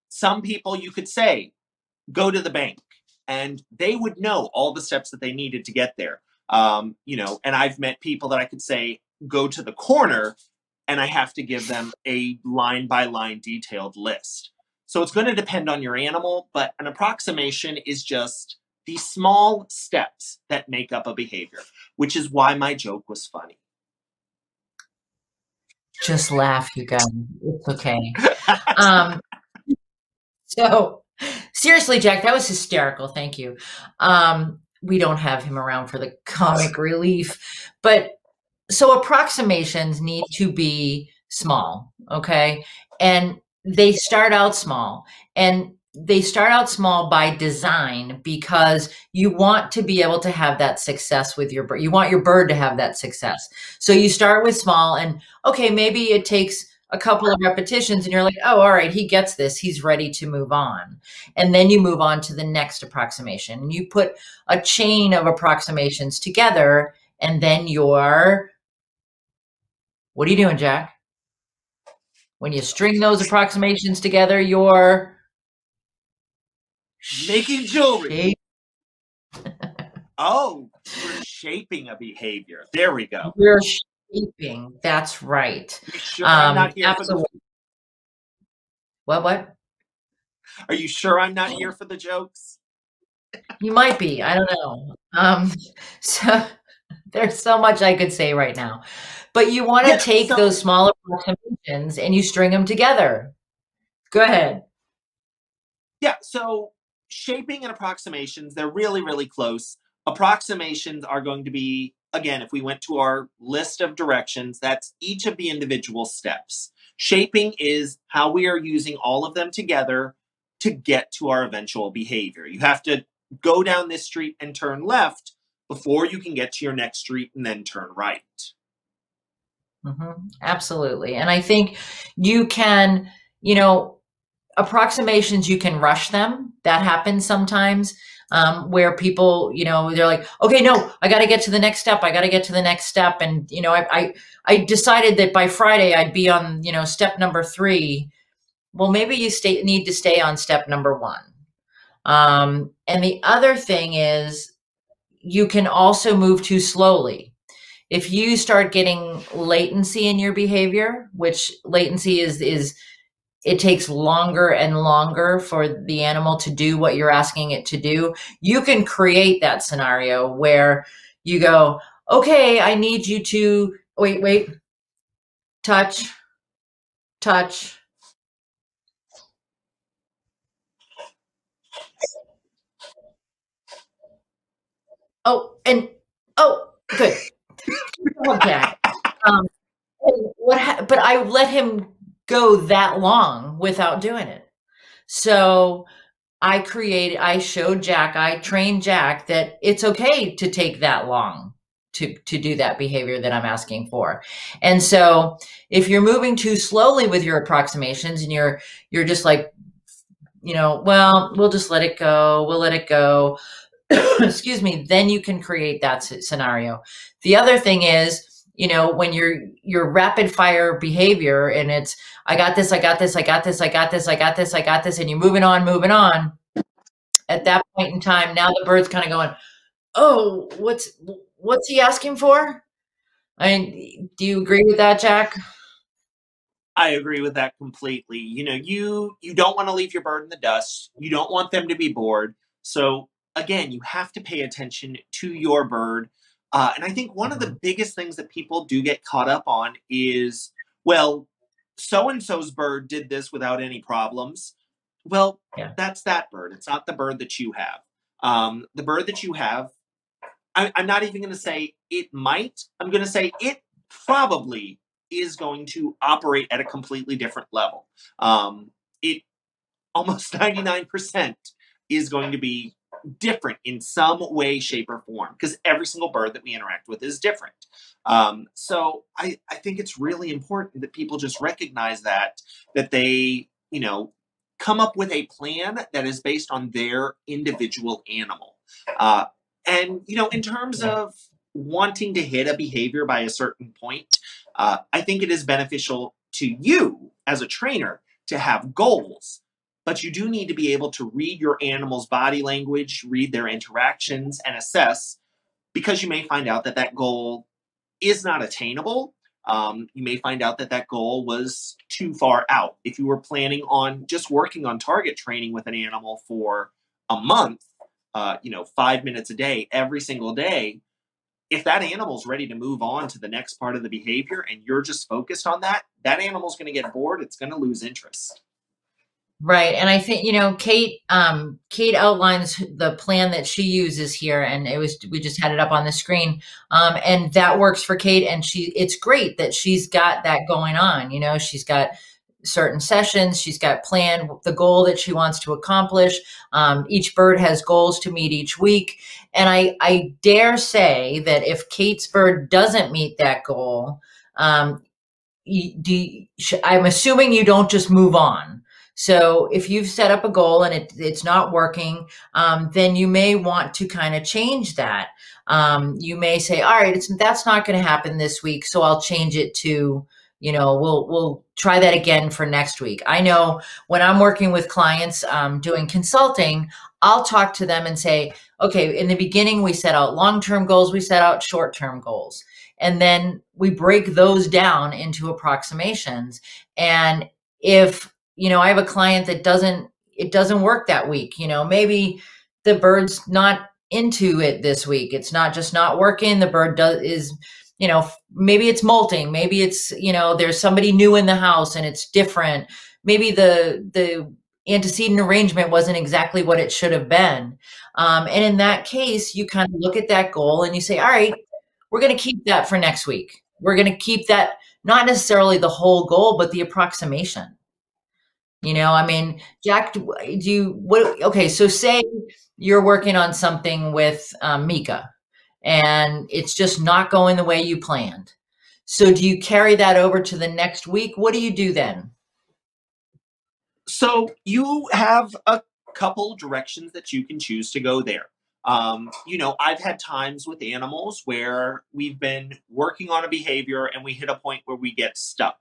[SPEAKER 1] Some people you could say, go to the bank, and they would know all the steps that they needed to get there. And I've met people that I could say, go to the corner, and I have to give them a line by line detailed list. So it's going to depend on your animal, but an approximation is just the small steps that make up a behavior, which is why my joke was funny.
[SPEAKER 3] Just laugh, you guys. It's okay. So seriously, Jack, that was hysterical. Thank you. We don't have him around for the comic relief, but so approximations need to be small. Okay. And they start out small, and they start out small by design, because you want to be able to have that success with your bird. You want your bird to have that success. So you start with small, and okay, maybe it takes a couple of repetitions and you're like, oh, all right, he gets this. He's ready to move on. And then you move on to the next approximation, and you put a chain of approximations together, and then what are you doing, Jack? When you string those approximations together, you're
[SPEAKER 1] making jewelry. Oh, we're shaping a behavior. There we go.
[SPEAKER 3] We're shaping. That's right.
[SPEAKER 1] You sure I'm not here
[SPEAKER 3] absolutely.
[SPEAKER 1] for the...
[SPEAKER 3] What?
[SPEAKER 1] Are you sure I'm not here for the jokes?
[SPEAKER 3] You might be. I don't know. So there's so much I could say right now. But you want to take those small approximations and you string them together. Go ahead.
[SPEAKER 1] Yeah, so shaping and approximations, they're really, really close. Approximations are going to be, again, if we went to our list of directions, that's each of the individual steps. Shaping is how we are using all of them together to get to our eventual behavior. You have to go down this street and turn left before you can get to your next street and then turn right.
[SPEAKER 3] Absolutely. And I think you can, approximations, you can rush them. That happens sometimes, where people, they're like, okay, no, I got to get to the next step. I got to get to the next step. And, I decided that by Friday I'd be on, step number 3. Well, maybe you need to stay on step number 1. And the other thing is you can also move too slowly. If you start getting latency in your behavior, which latency is it takes longer and longer for the animal to do what you're asking it to do, you can create that scenario where you go, okay, I need you to, wait, touch. Good. Okay. But I let him go that long without doing it. So I showed Jack, I trained Jack that it's okay to take that long to do that behavior that I'm asking for. And so if you're moving too slowly with your approximations and you're just like, well, we'll just let it go. We'll let it go. Excuse me. Then you can create that scenario. The other thing is, when your rapid fire behavior and it's, I got this, and you're moving on. At that point in time, now the bird's kind of going, oh, what's he asking for? I mean, do you agree with that, Jack?
[SPEAKER 1] I agree with that completely. You don't want to leave your bird in the dust. You don't want them to be bored. So again, you have to pay attention to your bird. And I think one of the biggest things that people do get caught up on is, well, so-and-so's bird did this without any problems. Well, That's that bird. It's not the bird that you have. The bird that you have, I'm not even going to say it might. I'm going to say it probably is going to operate at a completely different level. It almost 99% is going to be different in some way, shape, or form, because every single bird that we interact with is different. So I think it's really important that people just recognize that they, come up with a plan that is based on their individual animal. And, in terms of wanting to hit a behavior by a certain point, I think it is beneficial to you as a trainer to have goals. But you do need to be able to read your animal's body language, read their interactions, and assess, because you may find out that goal is not attainable. You may find out that goal was too far out. If you were planning on just working on target training with an animal for a month, 5 minutes a day, every single day, if that animal's ready to move on to the next part of the behavior and you're just focused on that animal's going to get bored. It's going to lose interest.
[SPEAKER 3] Right. And I think, Kate outlines the plan that she uses here, and we just had it up on the screen. And that works for Kate. And it's great that she's got that going on. She's got certain sessions. She's got planned the goal that she wants to accomplish. Each bird has goals to meet each week. And I dare say that if Kate's bird doesn't meet that goal, I'm assuming you don't just move on. So if you've set up a goal and it's not working, then you may want to kind of change that. You may say, all right, that's not going to happen this week, so I'll change it to, we'll try that again for next week. I know when I'm working with clients doing consulting, I'll talk to them and say, okay, in the beginning, we set out long-term goals, we set out short-term goals, and then we break those down into approximations. And if I have a client that it doesn't work that week. Maybe the bird's not into it this week. It's not working. The bird maybe it's molting. Maybe it's, there's somebody new in the house and it's different. Maybe the antecedent arrangement wasn't exactly what it should have been. And in that case, you kind of look at that goal and you say, all right, we're going to keep that for next week. We're going to keep that, not necessarily the whole goal, but the approximation. You know, I mean, Jack, okay, so say you're working on something with Mika and it's just not going the way you planned. So do you carry that over to the next week? What do you do then?
[SPEAKER 1] So you have a couple directions that you can choose to go there. You know, I've had times with animals where we've been working on a behavior and we hit a point where we get stuck.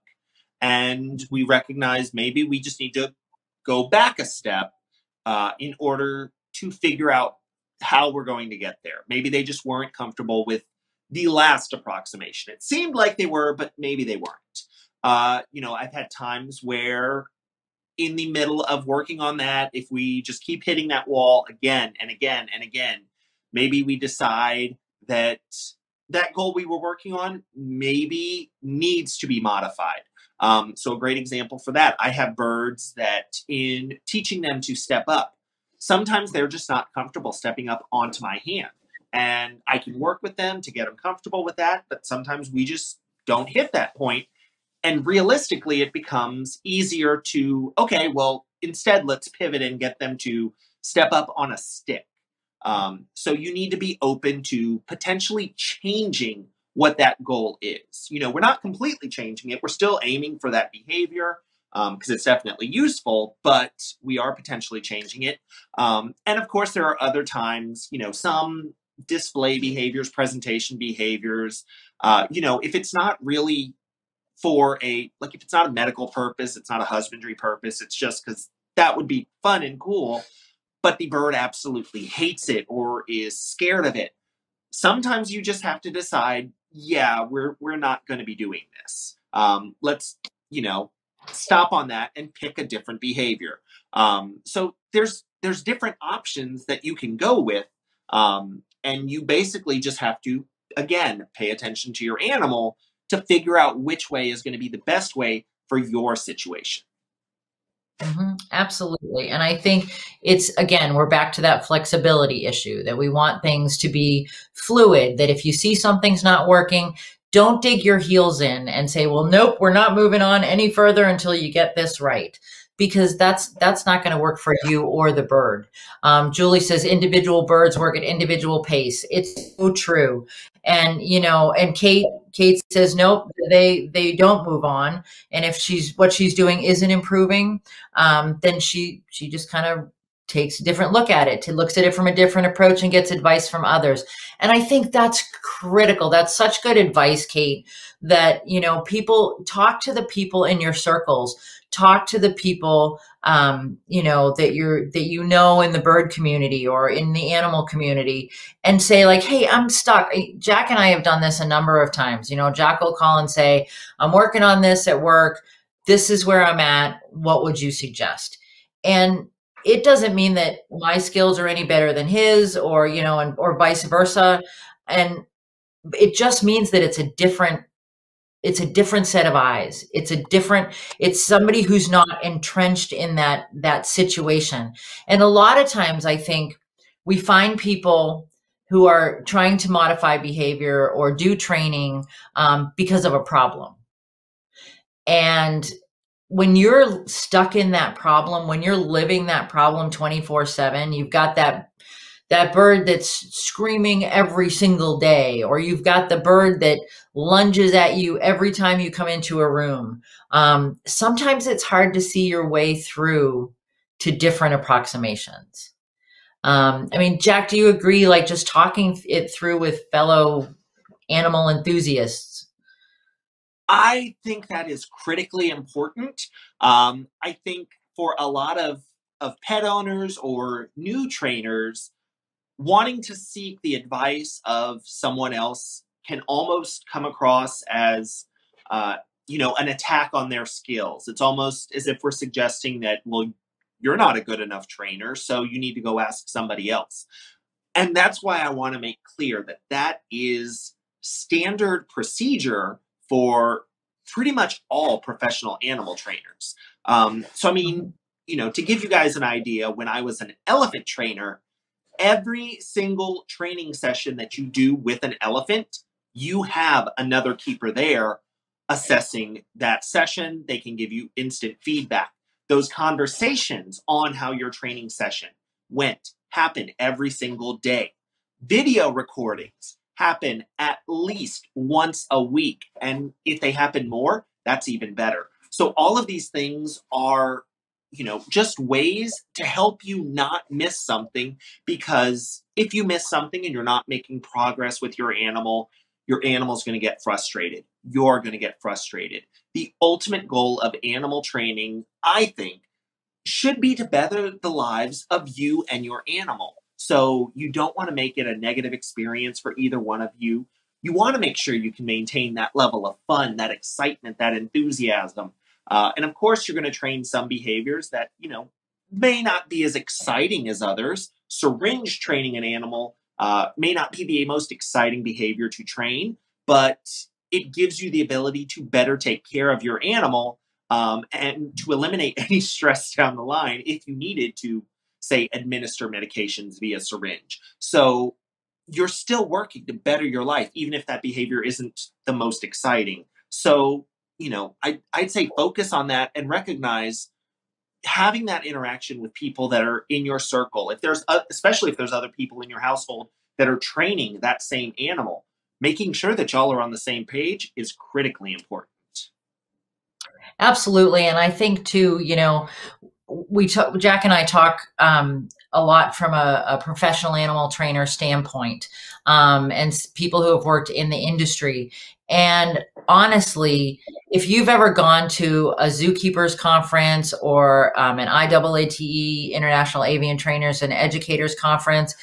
[SPEAKER 1] And we recognize maybe we just need to go back a step in order to figure out how we're going to get there. Maybe they just weren't comfortable with the last approximation. It seemed like they were, but maybe they weren't. You know, I've had times where in the middle of working on that, if we just keep hitting that wall again and again and again, maybe we decide that that goal we were working on maybe needs to be modified. So a great example for that, I have birds that in teaching them to step up, sometimes they're just not comfortable stepping up onto my hand. And I can work with them to get them comfortable with that, but sometimes we just don't hit that point. And realistically, it becomes easier to, okay, well, instead, let's pivot and get them to step up on a stick. So you need to be open to potentially changing what that goal is. You know, we're not completely changing it. We're still aiming for that behavior because it's definitely useful, but we are potentially changing it. And of course, there are other times, you know, some display behaviors, presentation behaviors, you know, if it's not really for if it's not a medical purpose, it's not a husbandry purpose, it's just because that would be fun and cool, but the bird absolutely hates it or is scared of it. Sometimes you just have to decide, yeah, we're not going to be doing this. Let's, you know, stop on that and pick a different behavior. So there's different options that you can go with, and you basically just have to, again, pay attention to your animal to figure out which way is going to be the best way for your situation.
[SPEAKER 3] Absolutely. And I think it's, again, we're back to that flexibility issue that we want things to be fluid, that if you see something's not working, don't dig your heels in and say, well, nope, we're not moving on any further until you get this right. Because that's not going to work for you or the bird. Julie says individual birds work at individual pace. It's so true. And, you know, and Kate says, nope, they don't move on. And if what she's doing isn't improving, then she just kind of takes a different look at it, looks at it from a different approach and gets advice from others. And I think that's critical. That's such good advice, Kate, that, you know, talk to the people in your circles, talk to the people, you know, that you know in the bird community or in the animal community, and say like, hey, I'm stuck. Jack and I have done this a number of times. You know, Jack will call and say, I'm working on this at work. This is where I'm at. What would you suggest? And it doesn't mean that my skills are any better than his, or, you know, or vice versa. And it just means that it's a different set of eyes. It's somebody who's not entrenched in that situation. And a lot of times I think we find people who are trying to modify behavior or do training because of a problem. And when you're stuck in that problem, when you're living that problem 24/7, you've got that bird that's screaming every single day, or you've got the bird that lunges at you every time you come into a room. Sometimes it's hard to see your way through to different approximations. I mean, Jack, do you agree, like just talking it through with fellow animal enthusiasts?
[SPEAKER 1] I think that is critically important. I think for a lot of pet owners or new trainers, wanting to seek the advice of someone else can almost come across as, you know, an attack on their skills. It's almost as if we're suggesting that, well, you're not a good enough trainer, so you need to go ask somebody else. And that's why I want to make clear that that is standard procedure for pretty much all professional animal trainers. So, I mean, to give you guys an idea, when I was an elephant trainer, every single training session that you do with an elephant, you have another keeper there assessing that session. They can give you instant feedback. Those conversations on how your training session went happen every single day. Video recordings happen at least once a week. And if they happen more, that's even better. So all of these things are, just ways to help you not miss something, because if you miss something and you're not making progress with your animal's going to get frustrated. You're going to get frustrated. The ultimate goal of animal training, I think, should be to better the lives of you and your animal. So you don't want to make it a negative experience for either one of you. You want to make sure you can maintain that level of fun, that excitement, that enthusiasm. And of course, you're going to train some behaviors that, may not be as exciting as others. Syringe training an animal may not be the most exciting behavior to train, but it gives you the ability to better take care of your animal and to eliminate any stress down the line if you needed to, say, administer medications via syringe. So you're still working to better your life, even if that behavior isn't the most exciting. So, I'd say focus on that and recognize having that interaction with people that are in your circle. Especially if there's other people in your household that are training that same animal, making sure that y'all are on the same page is critically important.
[SPEAKER 3] Absolutely. And I think too, Jack and I talk a lot from a professional animal trainer standpoint, and people who have worked in the industry. And honestly, if you've ever gone to a zookeepers conference or an IAATE, International Avian Trainers and Educators Conference,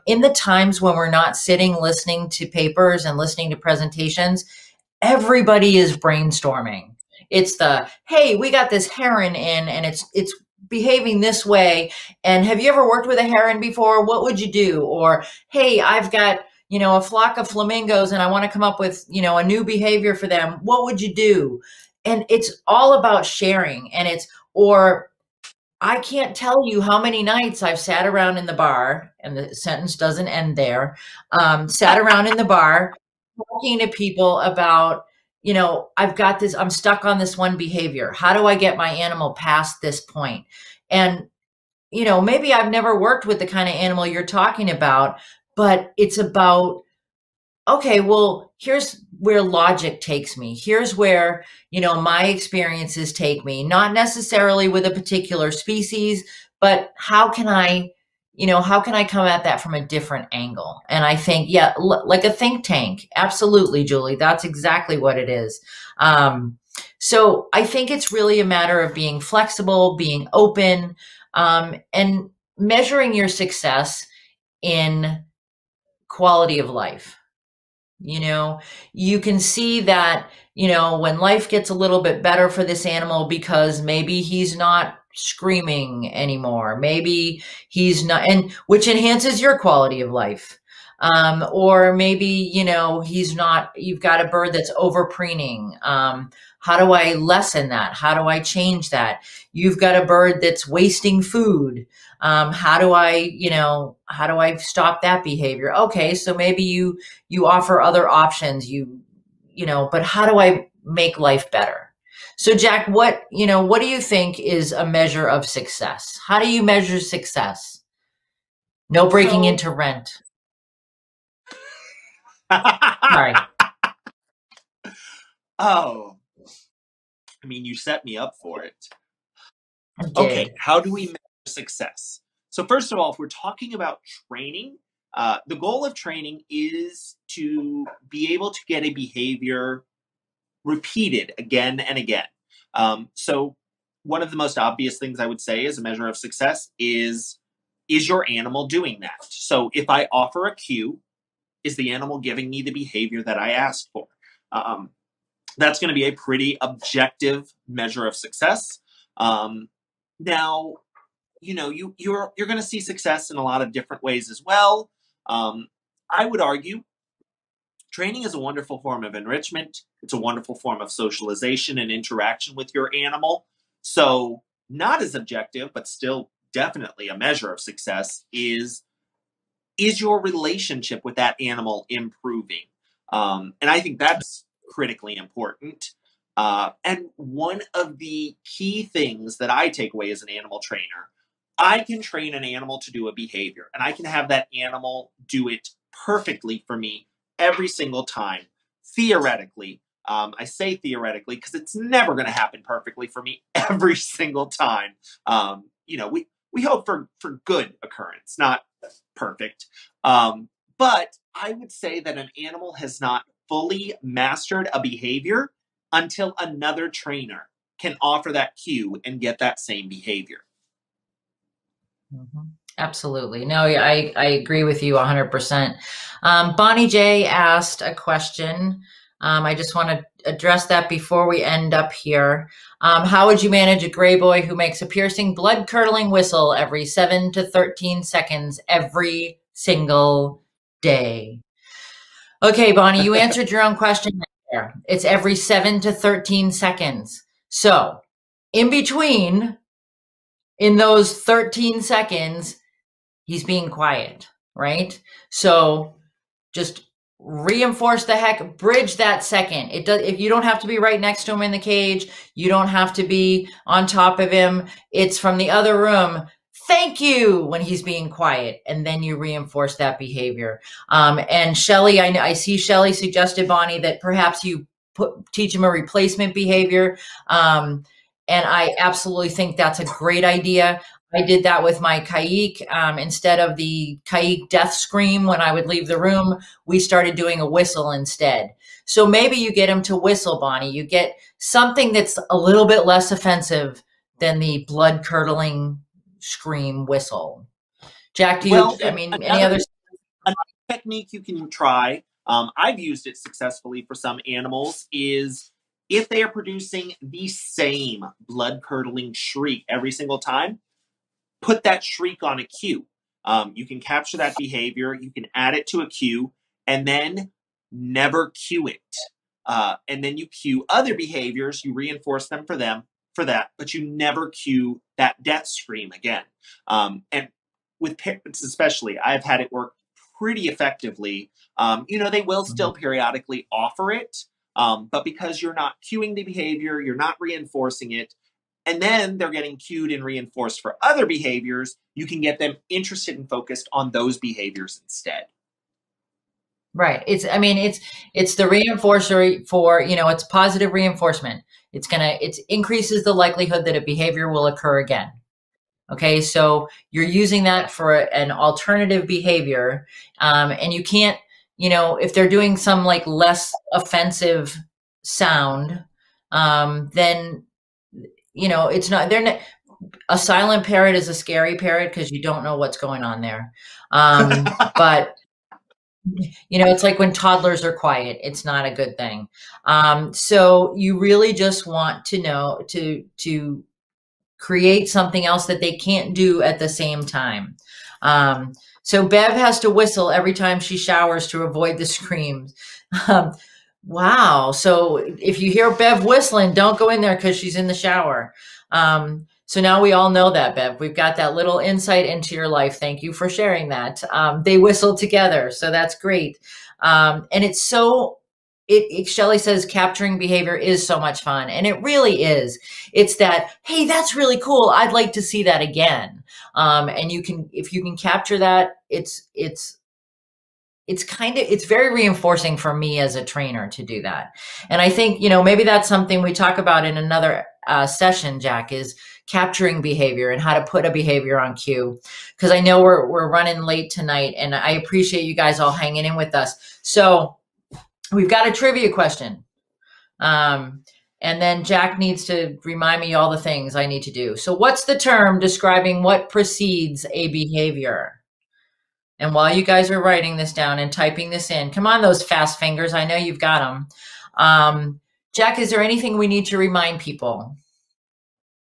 [SPEAKER 3] in the times when we're not sitting listening to papers and listening to presentations, everybody is brainstorming. It's hey, we got this heron in and it's behaving this way. And have you ever worked with a heron before? What would you do? Or, hey, I've got, a flock of flamingos and I want to come up with, a new behavior for them. What would you do? And it's all about sharing. And or I can't tell you how many nights I've sat around in the bar, and the sentence doesn't end there, sat around in the bar talking to people about, I've got this, I'm stuck on this one behavior. How do I get my animal past this point? And, maybe I've never worked with the kind of animal you're talking about, but it's about, okay, well, here's where logic takes me. Here's where, my experiences take me, not necessarily with a particular species, but how can I come at that from a different angle? And I think, yeah, like a think tank. Absolutely, Julie. That's exactly what it is. So I think it's really a matter of being flexible, being open, and measuring your success in quality of life. You can see that, when life gets a little bit better for this animal because maybe he's not screaming anymore. Maybe he's not, and which enhances your quality of life. Or maybe, he's not, you've got a bird that's over preening. How do I lessen that? How do I change that? You've got a bird that's wasting food. How do I stop that behavior? Okay. So maybe you offer other options, but how do I make life better? So Jack, what do you think is a measure of success? How do you measure success? No breaking into rent. Sorry.
[SPEAKER 1] Oh, you set me up for it. Okay, how do we measure success? So first of all, if we're talking about training, the goal of training is to be able to get a behavior repeated again and again. So one of the most obvious things I would say as a measure of success is your animal doing that? So if I offer a cue, is the animal giving me the behavior that I asked for? That's going to be a pretty objective measure of success. Now, you're going to see success in a lot of different ways as well. I would argue training is a wonderful form of enrichment. It's a wonderful form of socialization and interaction with your animal. So not as objective, but still definitely a measure of success, is your relationship with that animal improving? And I think that's critically important. And one of the key things that I take away as an animal trainer, I can train an animal to do a behavior, and I can have that animal do it perfectly for me every single time. Theoretically, I say theoretically because it's never going to happen perfectly for me every single time. We hope for good occurrence, not perfect. But I would say that an animal has not fully mastered a behavior until another trainer can offer that cue and get that same behavior.
[SPEAKER 3] Mm-hmm. Absolutely. No, I agree with you 100%. Bonnie J asked a question. I just want to address that before we end up here. How would you manage a gray boy who makes a piercing, blood-curdling whistle every 7 to 13 seconds every single day? Okay, Bonnie, you answered your own question there. It's every 7 to 13 seconds. So in between, in those 13 seconds, he's being quiet, right? So just reinforce the heck, bridge that second. It does, if you don't have to be right next to him in the cage, you don't have to be on top of him. It's from the other room. Thank you when he's being quiet. And then you reinforce that behavior. And Shelly, I see Shelly suggested, Bonnie, that perhaps you teach him a replacement behavior. And I absolutely think that's a great idea. I did that with my Kaik. Instead of the Kaik death scream when I would leave the room, we started doing a whistle instead. So maybe you get him to whistle, Bonnie. You get something that's a little bit less offensive than the blood-curdling scream whistle. Jack, do you, any other
[SPEAKER 1] technique you can try, I've used it successfully for some animals, is if they are producing the same blood-curdling shriek every single time, put that shriek on a cue. You can capture that behavior, you can add it to a cue, and then never cue it. And then you cue other behaviors, you reinforce them for that, but you never cue that death scream again. And with parents especially, I've had it work pretty effectively. They will still periodically offer it, but because you're not cueing the behavior, you're not reinforcing it, and then they're getting cued and reinforced for other behaviors, you can get them interested and focused on those behaviors instead.
[SPEAKER 3] Right. It's the reinforcer for, it's positive reinforcement. It increases the likelihood that a behavior will occur again. Okay. So you're using that for an alternative behavior. And you can't, if they're doing some like less offensive sound, then, it's not, a silent parrot is a scary parrot because you don't know what's going on there. But it's like when toddlers are quiet, it's not a good thing. So you really just want to know to create something else that they can't do at the same time. So Bev has to whistle every time she showers to avoid the screams. Wow. So if you hear Bev whistling, don't go in there because she's in the shower. So now we all know that, Bev. We've got that little insight into your life. Thank you for sharing that. They whistle together, so that's great. And it's so, Shelly says capturing behavior is so much fun, and it really is. It's that, hey, that's really cool. I'd like to see that again. And if you can capture that, it's very reinforcing for me as a trainer to do that. And I think, maybe that's something we talk about in another session, Jack, is capturing behavior and how to put a behavior on cue. Because I know we're running late tonight, and I appreciate you guys all hanging in with us. So we've got a trivia question. And then Jack needs to remind me all the things I need to do. So what's the term describing what precedes a behavior? And while you guys are writing this down and typing this in, come on, those fast fingers. I know you've got them. Jack, is there anything we need to remind people?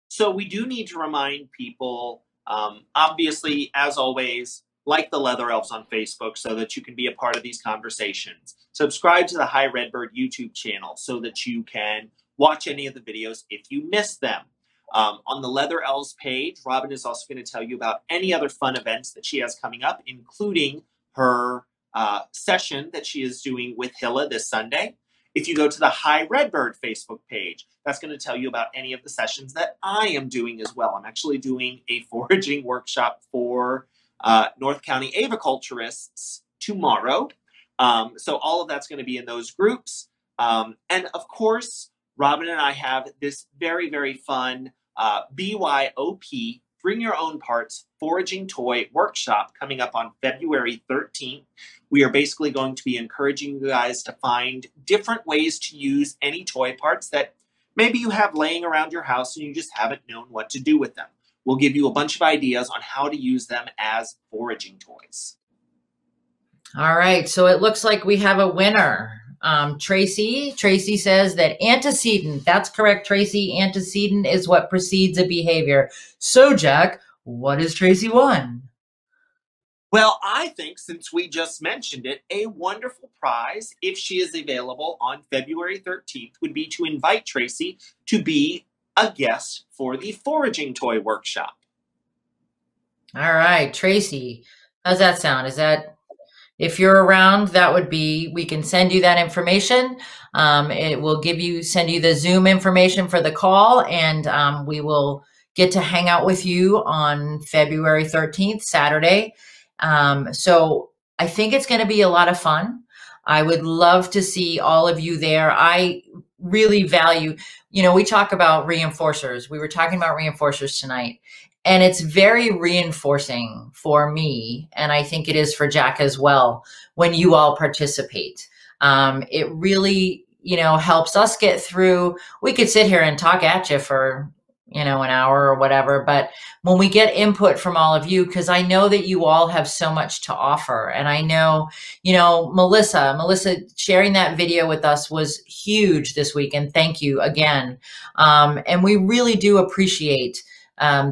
[SPEAKER 1] So we do need to remind people, obviously, as always, like the Leather Elves on Facebook so that you can be a part of these conversations. Subscribe to the Hi Redbird YouTube channel so that you can watch any of the videos if you miss them. On the Leather Elves page, Robin is also going to tell you about any other fun events that she has coming up, including her session that she is doing with Hilla this Sunday. If you go to the High Redbird Facebook page, that's going to tell you about any of the sessions that I am doing as well. I'm actually doing a foraging workshop for North County aviculturists tomorrow. So all of that's going to be in those groups. And of course, Robin and I have this very, very fun BYOP, Bring Your Own Parts Foraging Toy Workshop coming up on February 13th. We are basically going to be encouraging you guys to find different ways to use any toy parts that maybe you have laying around your house and you just haven't known what to do with them. We'll give you a bunch of ideas on how to use them as foraging toys.
[SPEAKER 3] All right, so it looks like we have a winner. Tracy says that antecedent, that's correct, Tracy. Antecedent is what precedes a behavior. So, Jack, what is Tracy won?
[SPEAKER 1] Well, I think since we just mentioned it, a wonderful prize, if she is available on February 13th, would be to invite Tracy to be a guest for the foraging toy workshop.
[SPEAKER 3] All right, Tracy, how's that sound? Is that... If you're around, that would be, we can send you that information. It will send you the Zoom information for the call, and we will get to hang out with you on February 13th, Saturday. So I think it's going to be a lot of fun. I would love to see all of you there. I really value, we talk about reinforcers. We were talking about reinforcers tonight. And it's very reinforcing for me, and I think it is for Jack as well, when you all participate. It really, helps us get through. We could sit here and talk at you for, an hour or whatever, but when we get input from all of you, because I know that you all have so much to offer. And I know, Melissa sharing that video with us was huge this week, and thank you again. And we really do appreciate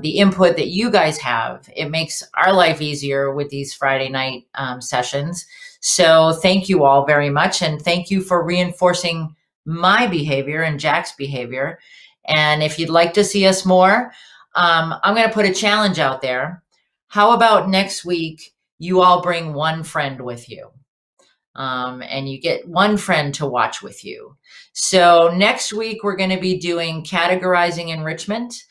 [SPEAKER 3] the input that you guys have. It makes our life easier with these Friday night sessions. So thank you all very much. And thank you for reinforcing my behavior and Jack's behavior. And if you'd like to see us more, I'm going to put a challenge out there. How about next week, you all bring one friend with you? And you get one friend to watch with you. So next week, we're going to be doing categorizing enrichment.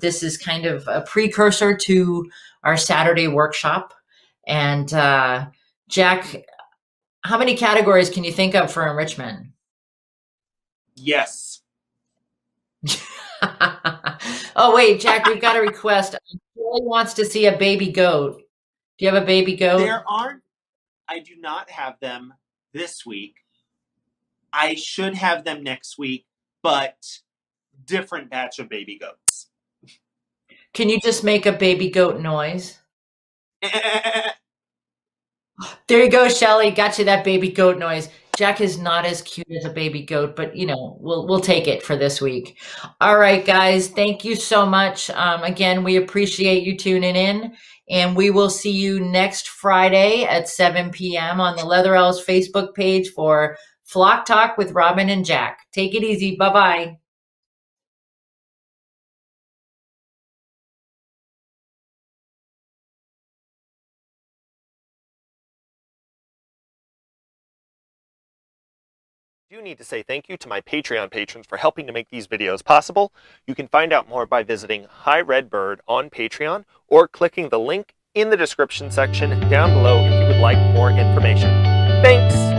[SPEAKER 3] This is kind of a precursor to our Saturday workshop. And Jack, how many categories can you think of for enrichment?
[SPEAKER 1] Yes.
[SPEAKER 3] Oh, wait, Jack, we've got a request. Shirley wants to see a baby goat. Do you have a baby goat?
[SPEAKER 1] I do not have them this week. I should have them next week, but different batch of baby goats.
[SPEAKER 3] Can you just make a baby goat noise? There you go, Shelly. Got you that baby goat noise. Jack is not as cute as a baby goat, but we'll take it for this week. All right, guys. Thank you so much. Again, we appreciate you tuning in, and we will see you next Friday at 7 p.m. on the Leather Elves Facebook page for Flock Talk with Robin and Jack. Take it easy. Bye-bye.
[SPEAKER 4] I do need to say thank you to my Patreon patrons for helping to make these videos possible. You can find out more by visiting High Redbird on Patreon or clicking the link in the description section down below if you would like more information. Thanks!